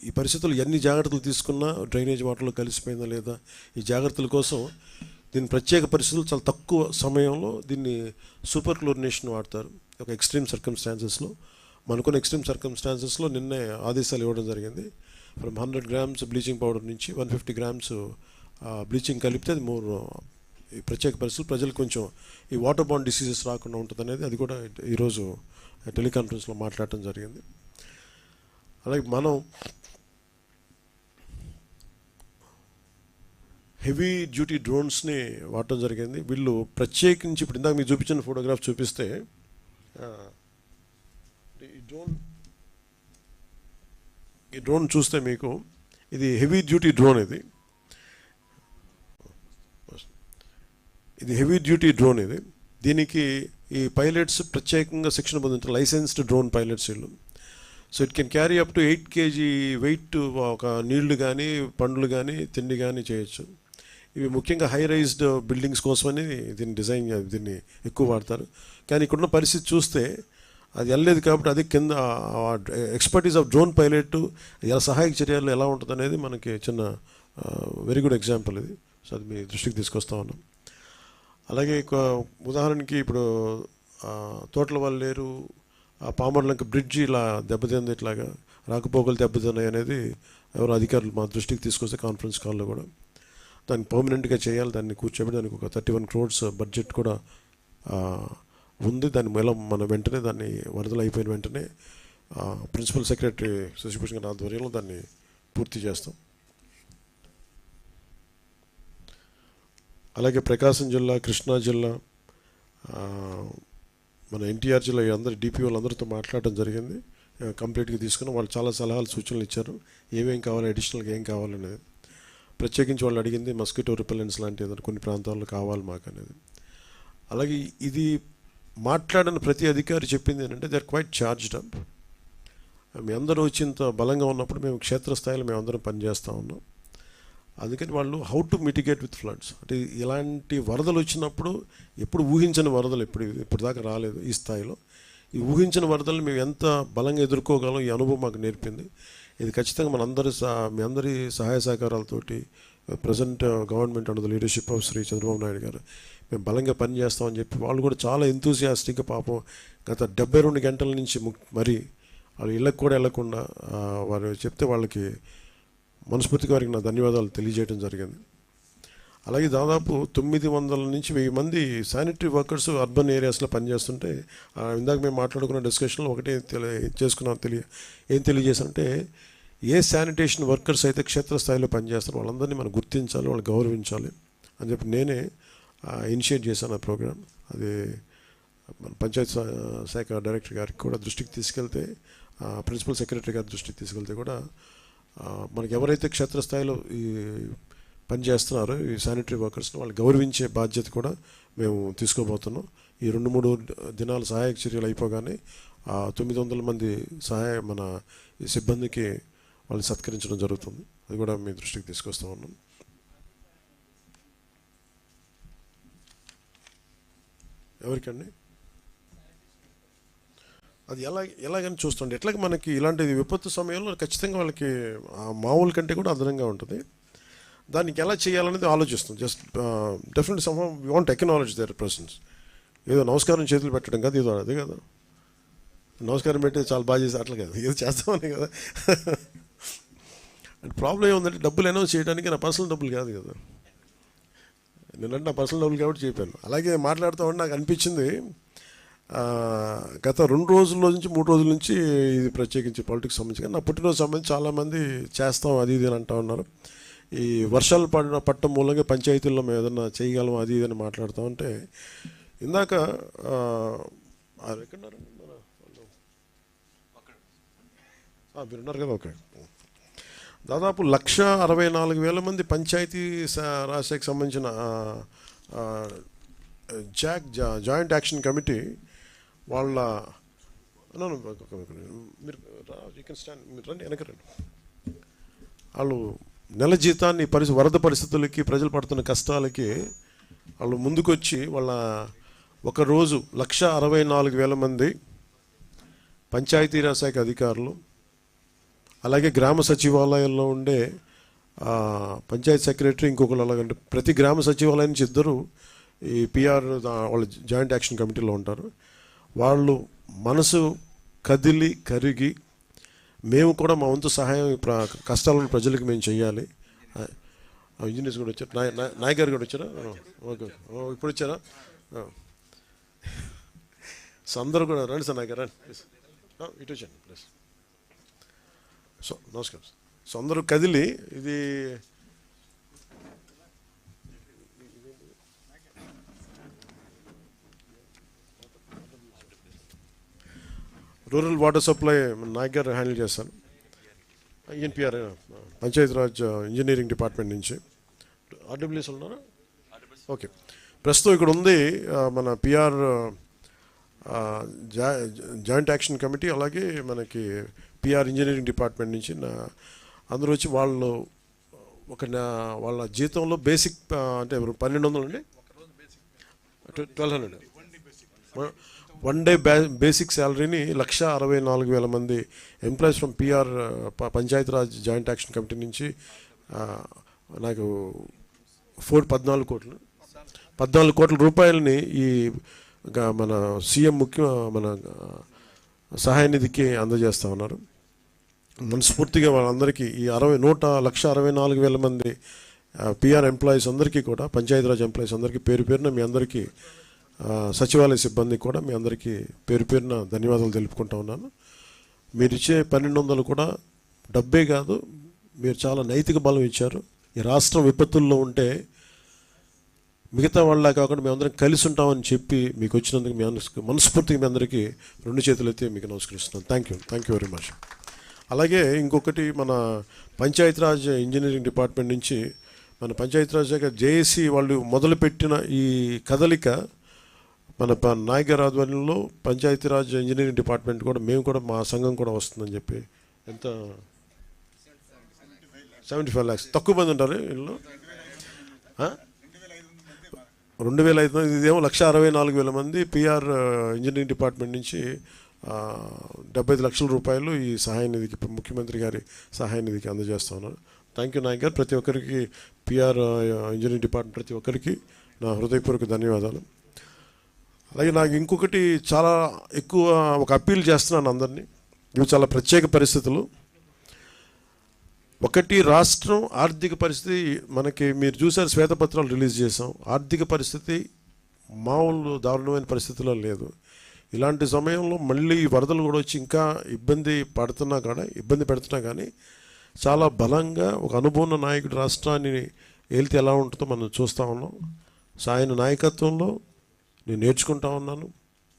ఈ పరిస్థితులు ఎన్ని జాగ్రత్తలు తీసుకున్నా డ్రైనేజ్ వాటర్లో కలిసిపోయిందా లేదా ఈ జాగ్రత్తల కోసం దీని ప్రత్యేక పరిస్థితులు చాలా తక్కువ సమయంలో దీన్ని సూపర్ క్లోరినేషన్ వాడతారు. ఒక ఎక్స్ట్రీమ్ సర్కమ్స్టాన్సెస్లో మనకున్న ఎక్స్ట్రీమ్ సర్కమ్స్టాన్సెస్లో నిన్నే ఆదేశాలు ఇవ్వడం జరిగింది. ఫ్రమ్ 100 grams బ్లీచింగ్ పౌడర్ నుంచి 150 grams బ్లీచింగ్ కలిపితే అది ఈ ప్రత్యేక పరిస్థితులు ప్రజలకు కొంచెం ఈ వాటర్ బాండ్ డిసీజెస్ రాకుండా ఉంటుంది అనేది అది కూడా ఈరోజు టెలికాన్ఫరెన్స్లో మాట్లాడటం జరిగింది. అలాగే మనం హెవీ డ్యూటీ డ్రోన్స్ని వాడటం జరిగింది. వీళ్ళు ప్రత్యేకించి ఇప్పుడు ఇందాక మీకు చూపించిన ఫోటోగ్రాఫ్ చూపిస్తే ఈ డ్రోన్ చూస్తే మీకు ఇది హెవీ డ్యూటీ డ్రోన్. ఇది హెవీ డ్యూటీ డ్రోన్. దీనికి ఈ పైలట్స్ ప్రత్యేకంగా శిక్షణ పొందుతారు, లైసెన్స్డ్ డ్రోన్ పైలట్స్ వీళ్ళు. So it can carry up to 8 kg weight ఒక నీళ్లు కానీ పండ్లు కానీ తిండి కానీ చేయొచ్చు. ఇవి ముఖ్యంగా హై రైజ్డ్ బిల్డింగ్స్ కోసమని దీన్ని ఎక్కువ వాడతారు. కానీ ఇక్కడున్న పరిస్థితి చూస్తే అది వెళ్ళలేదు కాబట్టి అది కింద ఎక్స్పర్టీస్ ఆఫ్ డ్రోన్ పైలట్ ఎలా సహాయక చర్యలు ఎలా ఉంటుంది అనేది మనకి చిన్న వెరీ గుడ్ ఎగ్జాంపుల్ ఇది. సో అది మీ దృష్టికి తీసుకొస్తా ఉన్నాం. అలాగే ఉదాహరణకి ఇప్పుడు తోటల వల్లేరు పామర్లంక బ్రిడ్జి ఇలా దెబ్బతింది, ఇట్లాగా రాకపోకలు దెబ్బతిన్నాయి అనేది ఎవరో అధికారులు మా దృష్టికి తీసుకొస్తే కాన్ఫరెన్స్ కాల్లో కూడా దాన్ని పర్మనెంట్గా చేయాలి, దాన్ని కూర్చోబెట్టి దానికి ఒక 31 crores బడ్జెట్ కూడా ఉంది. దాన్ని మన వెంటనే దాన్ని వరదలు అయిపోయిన వెంటనే ప్రిన్సిపల్ సెక్రటరీ శశిభూషణ్ గారి ఆధ్వర్యంలో దాన్ని పూర్తి చేస్తాం. అలాగే ప్రకాశం జిల్లా, కృష్ణా జిల్లా, మన ఎన్టీఆర్ జిల్లా అందరు డిపి వాళ్ళందరితో మాట్లాడడం జరిగింది. కంప్లీట్గా తీసుకుని వాళ్ళు చాలా సలహాలు సూచనలు ఇచ్చారు, ఏమేం కావాలి, అడిషనల్గా ఏం కావాలనేది. ప్రత్యేకించి వాళ్ళు అడిగింది మస్కిటో రిపెలెంట్స్ లాంటి కొన్ని ప్రాంతాల్లో కావాలి మాకు అనేది. అలాగే ఇది మాట్లాడిన ప్రతి అధికారి చెప్పింది ఏంటంటే they are quite charged up. మీ అందరూ వచ్చి ఇంత బలంగా ఉన్నప్పుడు మేము క్షేత్రస్థాయిలో మేము అందరం పనిచేస్తూ ఉన్నాం. అందుకని వాళ్ళు how to mitigate with floods అంటే ఇలాంటి వరదలు వచ్చినప్పుడు ఎప్పుడు ఊహించని వరదలు ఇప్పుడు దాకా రాలేదు ఈ స్థాయిలో. ఈ ఊహించిన వరదలు మేము ఎంత బలంగా ఎదుర్కోగలం ఈ అనుభవం మాకు నేర్పింది. ఇది ఖచ్చితంగా మీ అందరి సహాయ సహకారాలతోటి present government under the leadership of Shri Chandrababu Naidu గారు మేము బలంగా పనిచేస్తామని చెప్పి వాళ్ళు కూడా చాలా ఎంతూసియాస్టిక్గా పాపం గత 72 గంటల నుంచి మరి వాళ్ళు ఇళ్ళకు కూడా వెళ్ళకుండా వారు చెప్తే వాళ్ళకి మనస్ఫూర్తిగా వారికి నా ధన్యవాదాలు తెలియజేయడం జరిగింది. అలాగే దాదాపు 900 నుంచి 1000 మంది శానిటరీ వర్కర్స్ అర్బన్ ఏరియాస్లో పనిచేస్తుంటే ఇందాక మేము మాట్లాడుకున్న డిస్కషన్లో ఒకటే ఏం తెలియజేశానంటే ఏ శానిటేషన్ వర్కర్స్ అయితే క్షేత్రస్థాయిలో పనిచేస్తారో వాళ్ళందరినీ మనం గుర్తించాలి, వాళ్ళు గౌరవించాలి అని చెప్పి నేనే ఇనిషియేట్ చేశాను ఆ ప్రోగ్రామ్. అది మన పంచాయత్ శాఖ డైరెక్టర్ గారికి కూడా దృష్టికి తీసుకెళ్తే, ప్రిన్సిపల్ సెక్రటరీ గారి దృష్టికి తీసుకెళ్తే కూడా మనకి ఎవరైతే క్షేత్రస్థాయిలో ఈ పనిచేస్తున్నారో ఈ శానిటరీ వర్కర్స్ని వాళ్ళు గౌరవించే బాధ్యత కూడా మేము తీసుకోబోతున్నాం. ఈ 2-3 దినాలు సహాయక చర్యలు అయిపోగానే 900 మంది మన ఈ సిబ్బందికి వాళ్ళు సత్కరించడం జరుగుతుంది. అది కూడా మీ దృష్టికి తీసుకొస్తా ఉన్నాం. ఎవరికండి? అది ఎలాగని చూస్తుండే ఎట్లాగ మనకి ఇలాంటి విపత్తు సమయంలో ఖచ్చితంగా వాళ్ళకి ఆ మామూలు కంటే కూడా అదనంగా ఉంటుంది. దానికి ఎలా చేయాలనేది ఆలోచిస్తాం. Just definite some we want acknowledge their persons. ఏదో నమస్కారం చేతులు పెట్టడం కాదు, ఏదో అదే కదా, నమస్కారం పెట్టి చాలా బాగా చేసి అట్లా కాదు, ఏదో చేస్తామని కదా. అండ్ ప్రాబ్లం ఏముందంటే డబ్బులు అనౌన్స్ చేయడానికి నా పర్సనల్ డబ్బులు కాదు కదా, నేనంటే నా పర్సనల్ డబ్బులు కాబట్టి చెప్పాను. అలాగే మాట్లాడుతూ ఉంటే నాకు అనిపించింది, గత 2 రోజుల నుంచి 3 రోజుల నుంచి ఇది ప్రత్యేకించి పాలిటిక్స్ సంబంధించి కానీ నా పుట్టినరోజు సంబంధించి చాలామంది చేస్తాం అది ఇది అని అంటూ ఉన్నారు. ఈ వర్షాలు పట్టడం మూలంగా పంచాయతీల్లో మేము ఏదన్నా చేయగలం అది ఇది అని మాట్లాడుతూ ఉంటే ఇందాక ఎక్కడున్నారు మీరు ఉన్నారు కదా, ఓకే. దాదాపు 1,64,000 మంది పంచాయతీ రాజ్శాఖకి సంబంధించిన జాయింట్ యాక్షన్ కమిటీ వాళ్ళ మీరు మీరు రండి వెనక రండి. వాళ్ళు నెల జీతాన్ని వరద పరిస్థితులకి ప్రజలు పడుతున్న కష్టాలకి వాళ్ళు ముందుకొచ్చి వాళ్ళ ఒకరోజు 1,64,000 మంది పంచాయతీరాజ్ శాఖ అధికారులు, అలాగే గ్రామ సచివాలయాల్లో ఉండే పంచాయత్ సెక్రటరీ, ఇంకొకరు, అలాగంటే ప్రతి గ్రామ సచివాలయం నుంచి 2 ఈ పిఆర్ వాళ్ళ జాయింట్ యాక్షన్ కమిటీలో ఉంటారు. వాళ్ళు మనసు కరిగి మేము కూడా మా వంతు సహాయం కష్టాలను ప్రజలకు మేము చెయ్యాలి. ఇంజనీర్స్ కూడా వచ్చారు, నాయక్ గారు కూడా వచ్చారా, ఓకే ఇప్పుడు వచ్చారా. సో అందరూ కూడా రండి సార్, నాయక్ గారు రండి ప్లీజ్, ఇటు వచ్చాను ప్లీజ్. సో నమస్కారం. సో అందరూ కదిలి ఇది రూరల్ వాటర్ సప్లై నాయక్ గారు హ్యాండిల్ చేస్తాను. ఎన్పిఆర్ పంచాయతీరాజ్ ఇంజనీరింగ్ డిపార్ట్మెంట్ నుంచి. ఆర్డబ్ల్యూఎస్ ఉన్నారా, ఓకే. ప్రస్తుతం ఇక్కడ ఉంది మన పిఆర్ జాయింట్ యాక్షన్ కమిటీ, అలాగే మనకి పిఆర్ ఇంజనీరింగ్ డిపార్ట్మెంట్ నుంచి అందరూ వచ్చి వాళ్ళు వాళ్ళ జీతంలో బేసిక్ అంటే 1,200 అండి, 1,200 1 డే బేసిక్ శాలరీని 1,64,000 మంది employees from PR Panchayati Raj joint action committee నుంచి నాకు 14 కోట్ల రూపాయలని ఈ మన సీఎం మన సహాయ నిధికి అందజేస్తూ ఉన్నారు. మనస్ఫూర్తిగా వాళ్ళందరికీ ఈ 1,64,000 మంది పిఆర్ ఎంప్లాయీస్ అందరికీ కూడా, పంచాయతీరాజ్ ఎంప్లాయీస్ అందరికీ పేరు పేరున మీ అందరికీ, సచివాలయ సిబ్బంది కూడా మీ అందరికీ పేరు పేరున ధన్యవాదాలు తెలుపుకుంటూ ఉన్నాను. మీరు ఇచ్చే 1,200 కూడా డబ్బే కాదు, మీరు చాలా నైతిక బలం ఇచ్చారు. ఈ రాష్ట్రం విపత్తుల్లో ఉంటే మిగతా వాళ్ళ కాకుండా మేమందరం కలిసి ఉంటామని చెప్పి మీకు వచ్చినందుకు మీ మనస్ఫూర్తిగా మీ అందరికీ 2 చేతులు ఎత్తి మీకు నమస్కరిస్తున్నాను. Thank you very much. అలాగే ఇంకొకటి, మన పంచాయతీరాజ్ ఇంజనీరింగ్ డిపార్ట్మెంట్ నుంచి మన పంచాయతీరాజ్ శాఖ జేఏసీ వాళ్ళు మొదలుపెట్టిన ఈ కదలిక మన నాయక్ గారి ఆధ్వర్యంలో పంచాయతీరాజ్ ఇంజనీరింగ్ డిపార్ట్మెంట్ కూడా మేము కూడా మా సంఘం కూడా వస్తుందని చెప్పి, ఎంత 75 lakhs, తక్కువ మంది ఉంటారు వీళ్ళు, 2,500, ఇదేమో 1,64,000 మంది పిఆర్ ఇంజనీరింగ్ డిపార్ట్మెంట్ నుంచి 75 లక్షల రూపాయలు ఈ సహాయ నిధికి, ముఖ్యమంత్రి గారి సహాయ నిధికి అందజేస్తా ఉన్నారు. థ్యాంక్ యూ నాయక్ గారు. ప్రతి ఒక్కరికి పిఆర్ ఇంజనీరింగ్ డిపార్ట్మెంట్ ప్రతి ఒక్కరికి నా హృదయపూర్వక ధన్యవాదాలు. అలాగే నాకు ఇంకొకటి చాలా ఎక్కువ ఒక అప్పీల్ చేస్తున్నాను అందరినీ. ఇవి చాలా ప్రత్యేక పరిస్థితులు. ఒకటి, రాష్ట్రం ఆర్థిక పరిస్థితి మనకి మీరు చూసారు, శ్వేతపత్రాలు రిలీజ్ చేసాం. ఆర్థిక పరిస్థితి మామూలు దారుణమైన పరిస్థితిలో లేదు. ఇలాంటి సమయంలో మళ్ళీ వరదలు కూడా వచ్చి ఇంకా ఇబ్బంది పెడుతున్నా కానీ చాలా బలంగా ఒక అనుభవం నాయకుడు రాష్ట్రాన్ని ఏలితే ఎలా ఉంటుందో మనం చూస్తూ ఉన్నాం. ఆయన నాయకత్వంలో నేను నేర్చుకుంటా ఉన్నాను,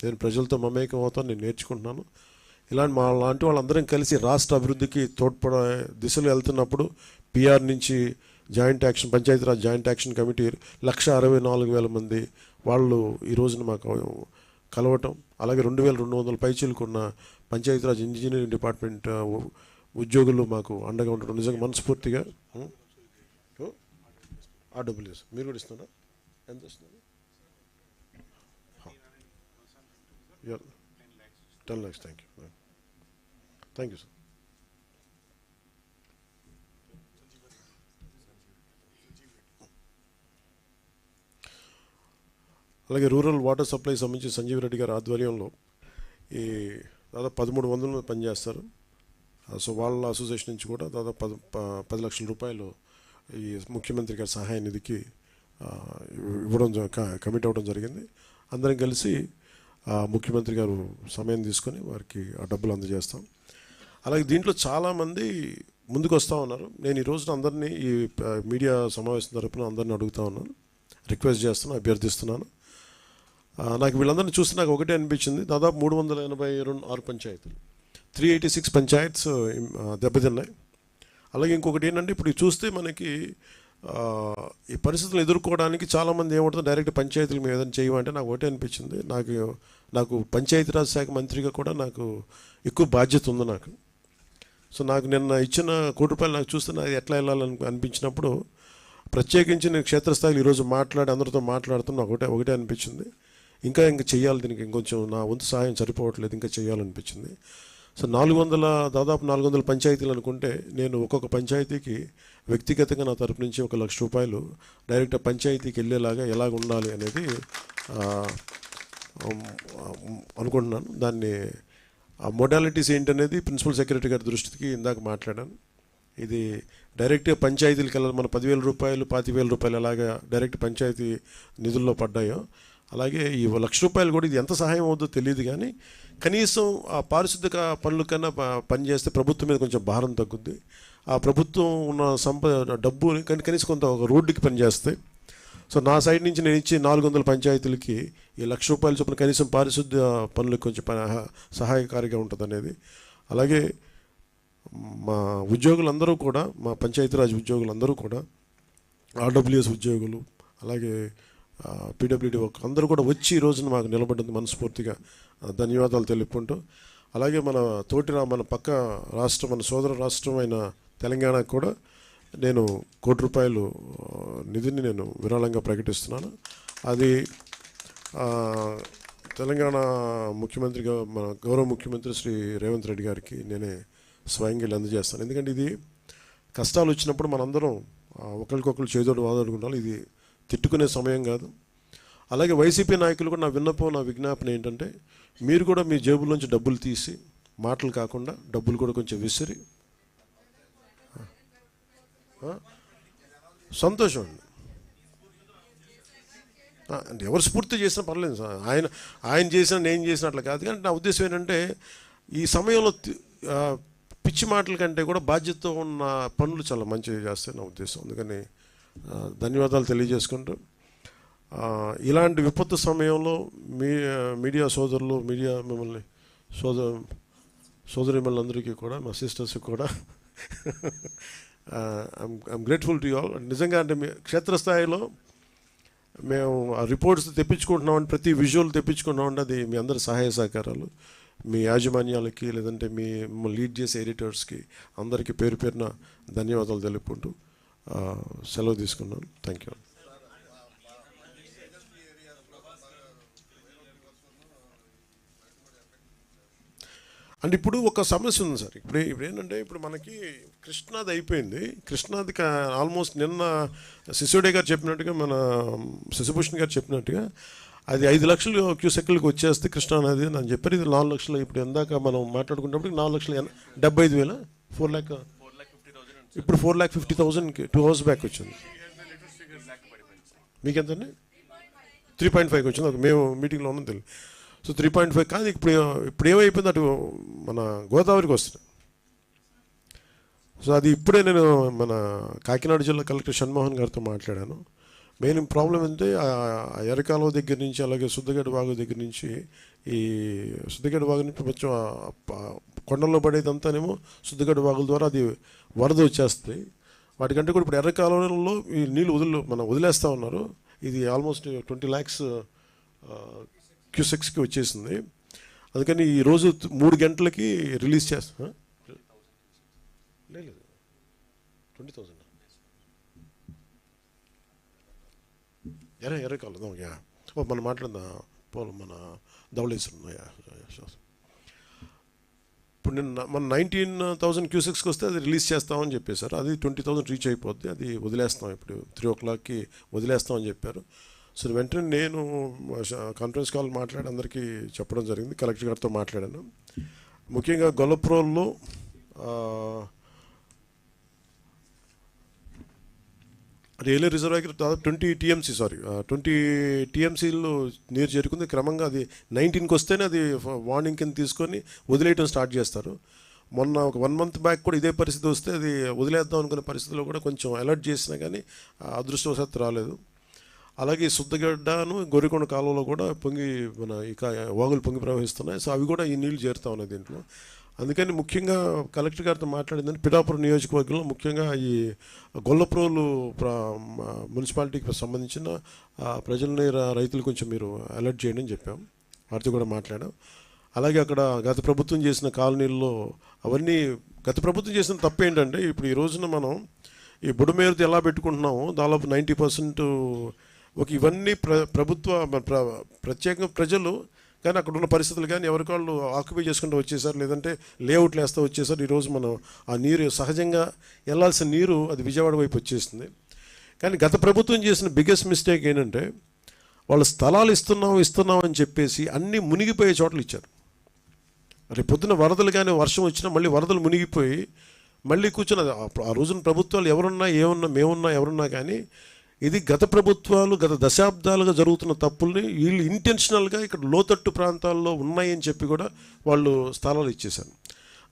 నేను ప్రజలతో మమేకం అవుతాను, నేను నేర్చుకుంటున్నాను. ఇలాంటి లాంటి వాళ్ళందరం కలిసి రాష్ట్ర అభివృద్ధికి తోడ్పడే దిశలో వెళ్తున్నప్పుడు పిఆర్ నుంచి పంచాయతీరాజ్ జాయింట్ యాక్షన్ కమిటీ 1,64,000 మంది వాళ్ళు ఈ రోజున మాకు కలవటం, అలాగే 2,200 పైచీలకున్న పంచాయతీరాజ్ ఇంజనీరింగ్ డిపార్ట్మెంట్ ఉద్యోగులు మాకు అండగా ఉండడం నిజంగా మనస్ఫూర్తిగా. ఆర్డబ్ల్యూఎస్ మీరు కూడా ఇస్తున్నా, ఎంత ఇస్తున్నారు? 10 lakhs. Thank you, sir. అలాగే రూరల్ వాటర్ సప్లై సంబంధించి సంజీవ్ రెడ్డి గారి ఆధ్వర్యంలో ఈ దాదాపు 1300 మంది పనిచేస్తారు. సో వాళ్ళ అసోసియేషన్ నుంచి కూడా దాదాపు 10 లక్షల రూపాయలు ఈ ముఖ్యమంత్రి గారి సహాయ నిధికి ఇవ్వడం కమిట్ అవ్వడం జరిగింది. అందరం కలిసి ముఖ్యమంత్రి గారు సమయం తీసుకొని వారికి ఆ డబ్బులు అందజేస్తాం. అలాగే దీంట్లో చాలామంది ముందుకు వస్తూ ఉన్నారు. నేను ఈ రోజున అందరినీ ఈ మీడియా సమావేశం తరపున అందరినీ అడుగుతూ ఉన్నాను, రిక్వెస్ట్ చేస్తున్నాను, అభ్యర్థిస్తున్నాను. నాకు వీళ్ళందరినీ చూస్తే నాకు ఒకటే అనిపించింది, దాదాపు 386 పంచాయతీలు, 386 పంచాయత్స్ దెబ్బతిన్నాయి. అలాగే ఇంకొకటి ఏంటంటే ఇప్పుడు చూస్తే మనకి ఈ పరిస్థితులను ఎదుర్కోవడానికి చాలామంది ఏమంటుంది, డైరెక్ట్ పంచాయతీల మీద ఏదైనా చేయమంటే నాకు ఒకటే అనిపించింది, నాకు పంచాయతీరాజ్ శాఖ మంత్రిగా కూడా నాకు ఎక్కువ బాధ్యత ఉంది నాకు. సో నాకు నిన్న ఇచ్చిన ₹1 కోటి నాకు చూస్తే నాకు ఎట్లా వెళ్ళాలని అనిపించినప్పుడు ప్రత్యేకించి నేను క్షేత్రస్థాయిలో ఈరోజు అందరితో మాట్లాడుతున్నా ఒకటే అనిపించింది, ఇంకా చెయ్యాలి, దీనికి ఇంకొంచెం నా వంతు సహాయం సరిపోవట్లేదు, ఇంకా చేయాలనిపించింది. సో దాదాపు 400 పంచాయతీలు అనుకుంటే నేను ఒక్కొక్క పంచాయతీకి వ్యక్తిగతంగా నా తరపు నుంచి ₹1,00,000 డైరెక్ట్ పంచాయతీకి వెళ్ళేలాగా ఎలాగ ఉండాలి అనేది అనుకుంటున్నాను. దాన్ని ఆ మోడాలిటీస్ ఏంటనేది ప్రిన్సిపల్ సెక్రటరీ గారి దృష్టికి ఇందాక మాట్లాడాను. ఇది డైరెక్ట్గా పంచాయతీలకు వెళ్ళాలి. మన ₹10,000 ₹25,000 ఎలాగా డైరెక్ట్ పంచాయతీ నిధుల్లో పడ్డాయో అలాగే ఈ ₹1,00,000 కూడా ఇది ఎంత సహాయం అవుతుందో తెలియదు, కానీ కనీసం ఆ పారిశుద్ధ్య పనుల కన్నా పనిచేస్తే ప్రభుత్వం మీద కొంచెం భారం తగ్గుద్ది. ఆ ప్రభుత్వం ఉన్న డబ్బు కనీసం కొంత ఒక రోడ్డుకి పనిచేస్తే. సో నా సైడ్ నుంచి నేను ఇచ్చే 400 పంచాయతీలకి ఈ ₹1,00,000 చొప్పున కనీసం పారిశుద్ధ్య పనులకు కొంచెం సహాయకారిగా ఉంటుంది అనేది. అలాగే మా ఉద్యోగులందరూ కూడా, మా పంచాయతీరాజ్ ఉద్యోగులందరూ కూడా, ఆర్డబ్ల్యూఎస్ ఉద్యోగులు, అలాగే పీడబ్ల్యూడీ అందరూ కూడా వచ్చి ఈ రోజున మాకు నిలబడింది, మనస్ఫూర్తిగా ధన్యవాదాలు తెలుపుకుంటూ. అలాగే మన పక్క రాష్ట్రం, మన సోదర రాష్ట్రం అయిన తెలంగాణకు కూడా నేను ₹1 కోటి నిధిని నేను విరాళంగా ప్రకటిస్తున్నాను. అది తెలంగాణ ముఖ్యమంత్రిగా మన గౌరవ ముఖ్యమంత్రి శ్రీ రేవంత్ రెడ్డి గారికి నేనే స్వయంగా అందజేస్తాను. ఎందుకంటే ఇది కష్టాలు వచ్చినప్పుడు మనందరం ఒకరికొకరు చేదోడు వాదోడుకుంటాం. ఇది తిట్టుకునే సమయం కాదు. అలాగే వైసీపీ నాయకులు కూడా నా విజ్ఞాపన ఏంటంటే, మీరు కూడా మీ జేబులోంచి డబ్బులు తీసి, మాటలు కాకుండా డబ్బులు కూడా కొంచెం విసిరి, సంతోషం అండి. అంటే ఎవరు స్ఫూర్తి చేసినా పర్లేదు సార్, ఆయన చేసినా నేను చేసినట్లు కాదు. కానీ నా ఉద్దేశం ఏంటంటే, ఈ సమయంలో పిచ్చి మాటల కంటే కూడా బాధ్యతతో ఉన్న పనులు చాలా మంచిగా చేస్తాయి నా ఉద్దేశం. అందుకని ధన్యవాదాలు తెలియజేసుకుంటూ, ఇలాంటి విపత్తు సమయంలో మీడియా సోదరులు, మిమ్మల్ని సోదరిమణులందరికీ కూడా, మా సిస్టర్స్కి కూడా I'm grateful to you all. నిజంగా అంటే క్షేత్రస్థాయిలో మేము ఆ రిపోర్ట్స్ తెప్పించుకుంటున్నామంటే, ప్రతి విజువల్ తెప్పించుకుంటున్నామంటే అది మీ అందరి సహాయ సహకారాలు, మీ యాజమాన్యాలకి, లేదంటే మిమ్మల్ని లీడ్ చేసే ఎడిటర్స్కి అందరికీ పేరు పేరున ధన్యవాదాలు తెలుపుకుంటూ సెలవు తీసుకున్నాను. Thank you. అంటే ఇప్పుడు ఒక సమస్య ఉంది సార్. ఇప్పుడు ఏంటంటే, ఇప్పుడు మనకి కృష్ణాది అయిపోయింది. కృష్ణాది ఆల్మోస్ట్ నిన్న సిసోడే గారు చెప్పినట్టుగా, మన శశిభూషణ్ గారు చెప్పినట్టుగా అది 5 లక్షలు క్యూసెక్లకు వచ్చేస్తే కృష్ణానది అని చెప్పారు. ఇది 4 లక్షలు. ఇప్పుడు ఎందాక మనం మాట్లాడుకున్నప్పుడు 4,75,000 ఇప్పుడు 4,50,000కి 2 hours బ్యాక్ వచ్చింది. మీకెంతండి? 3.5 వచ్చింది. ఒక మేము మీటింగ్లో ఉన్నాం తెలియదు. సో 3.5 కాదు. ఇప్పుడు ఏమైపోయింది, అటు మన గోదావరికి వస్తుంది. సో అది ఇప్పుడే నేను మన కాకినాడ జిల్లా కలెక్టర్ షణ్మోహన్ గారితో మాట్లాడాను. మెయిన్ ప్రాబ్లం ఏంటంటే, ఎర్రకాలువ దగ్గర నుంచి, అలాగే సుద్దగడ్డ వాగు దగ్గర నుంచి, ఈ సుద్దగడ్డ వాగు నుంచి కొంచెం కొండల్లో పడేదంతానేమో సుద్దగడ్డ వాగుల ద్వారా అది వరద వచ్చేస్తుంది. వాటికంటే కూడా ఇప్పుడు ఎర్రకాలువలో ఈ నీళ్ళు వదిలేస్తూ ఉన్నారు. ఇది ఆల్మోస్ట్ 20 lakhs క్యూసెక్స్కి వచ్చేసింది. అందుకని ఈరోజు 3 గంటలకి రిలీజ్ చేస్తా. లేదు 20,000 ఎర్రకాలం మనం మాట్లాడిన మన ధవళేశ్వరం. ఇప్పుడు నిన్న మన 19,000 క్యూసెక్స్కి వస్తే అది రిలీజ్ చేస్తామని చెప్పేశారు. అది 20,000 రీచ్ అయిపోద్ది, అది వదిలేస్తాం, ఇప్పుడు 3 o'clockకి వదిలేస్తామని చెప్పారు. సో వెంటనే నేను కాన్ఫరెన్స్ కాల్ మాట్లాడి అందరికీ చెప్పడం జరిగింది. కలెక్టర్ గారితో మాట్లాడాను. ముఖ్యంగా గొల్లప్రోల్లో రైల్వే రిజర్వాయర్ దాదాపు 20 టీఎంసీలు నీరు చేరుకుంది. క్రమంగా అది 19కి వస్తేనే అది వార్నింగ్ కింద తీసుకొని వదిలేయటం స్టార్ట్ చేస్తారు. మొన్న ఒక 1 month బ్యాక్ కూడా ఇదే పరిస్థితి వస్తే అది వదిలేద్దాం అనుకునే పరిస్థితిలో కూడా కొంచెం అలర్ట్ చేసినా కానీ అదృష్టవశాత్తు రాలేదు. అలాగే శుద్ధగడ్డను గొర్రెకొండ కాలువలో కూడా మన ఇక వాగులు పొంగి ప్రవహిస్తున్నాయి. సో అవి కూడా ఈ నీళ్లు చేరుతా ఉన్నాయి దీంట్లో. అందుకని ముఖ్యంగా కలెక్టర్ గారితో మాట్లాడిందని పిఠాపురం నియోజకవర్గంలో ముఖ్యంగా ఈ గొల్లప్రోలు మున్సిపాలిటీకి సంబంధించిన ప్రజలని రైతులు కొంచెం మీరు అలర్ట్ చేయండి అని చెప్పాం. వారితో కూడా మాట్లాడాం. అలాగే అక్కడ గత ప్రభుత్వం చేసిన కాలనీల్లో అవన్నీ గత ప్రభుత్వం చేసిన తప్పు ఏంటంటే, ఇప్పుడు ఈ రోజున మనం ఈ బుడమేరుతో ఎలా పెట్టుకుంటున్నామో దాదాపు 90% ఇవన్నీ ప్రత్యేకంగా ప్రజలు కానీ అక్కడ ఉన్న పరిస్థితులు కానీ ఎవరికాళ్ళు ఆక్యుపై చేసుకుంటూ వచ్చేసారు, లేదంటే లేఅవుట్లు వేస్తూ వచ్చేసారు. ఈరోజు మనం ఆ నీరు సహజంగా వెళ్ళాల్సిన నీరు అది విజయవాడ వైపు వచ్చేసింది. కానీ గత ప్రభుత్వం చేసిన బిగ్గెస్ట్ మిస్టేక్ ఏంటంటే, వాళ్ళు స్థలాలు ఇస్తున్నాం అని చెప్పేసి అన్నీ మునిగిపోయే చోట్ల ఇచ్చారు. రేపు పొద్దున వరదలు కానీ వర్షం వచ్చినా మళ్ళీ వరదలు మునిగిపోయి మళ్ళీ కూర్చున్న ఆ రోజున ప్రభుత్వాలు ఎవరున్నా మేమున్నా ఎవరున్నా కానీ ఇది గత ప్రభుత్వాలు గత దశాబ్దాలుగా జరుగుతున్న తప్పుల్ని వీళ్ళు ఇంటెన్షనల్గా ఇక్కడ లోతట్టు ప్రాంతాల్లో ఉన్నాయని చెప్పి కూడా వాళ్ళు స్థలాలు ఇచ్చేశారు.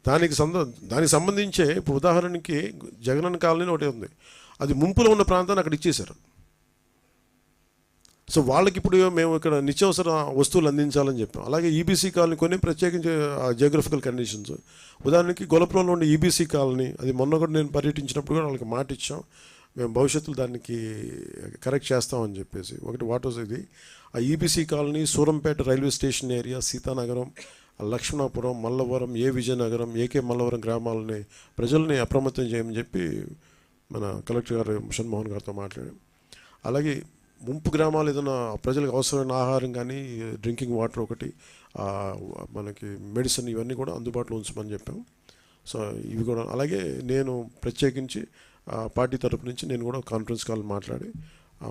దానికి సంబంధించే ఇప్పుడు ఉదాహరణకి జగనన్న కాలనీ ఒకటి ఉంది, అది ముంపులో ఉన్న ప్రాంతాన్ని అక్కడ ఇచ్చేశారు. సో వాళ్ళకి ఇప్పుడు మేము ఇక్కడ నిత్యావసర వస్తువులు అందించాలని చెప్పాం. అలాగే ఈబీసీ కాలనీ కొన్ని ప్రత్యేకించి జియోగ్రఫికల్ కండిషన్స్, ఉదాహరణకి గొల్లపురంలో ఉండే ఈబీసీ కాలనీ, అది మొన్న కూడా నేను పర్యటించినప్పుడు కూడా వాళ్ళకి మాట ఇచ్చాం, మేము భవిష్యత్తులో దానికి కరెక్ట్ చేస్తామని చెప్పేసి. ఒకటి వాటర్స్ ఇది ఆ EBC colony, Surampeta railway station area, Sitanagaram, Lakshmanapuram, Mallavaram, Vizianagaram, Mallavaram గ్రామాలని ప్రజల్ని అప్రమత్తం చేయమని చెప్పి మన కలెక్టర్ గారు షణ్మోహన్ గారితో మాట్లాడాం. అలాగే ముంపు గ్రామాలు ఏదైనా ప్రజలకు అవసరమైన ఆహారం కానీ, డ్రింకింగ్ వాటర్ ఒకటి, మనకి మెడిసిన్ ఇవన్నీ కూడా అందుబాటులో ఉంచమని చెప్పాం. సో ఇవి కూడా అలాగే నేను ప్రత్యేకించి పార్టీ తరపు నుంచి నేను కూడా కాన్ఫరెన్స్ కాల్ మాట్లాడి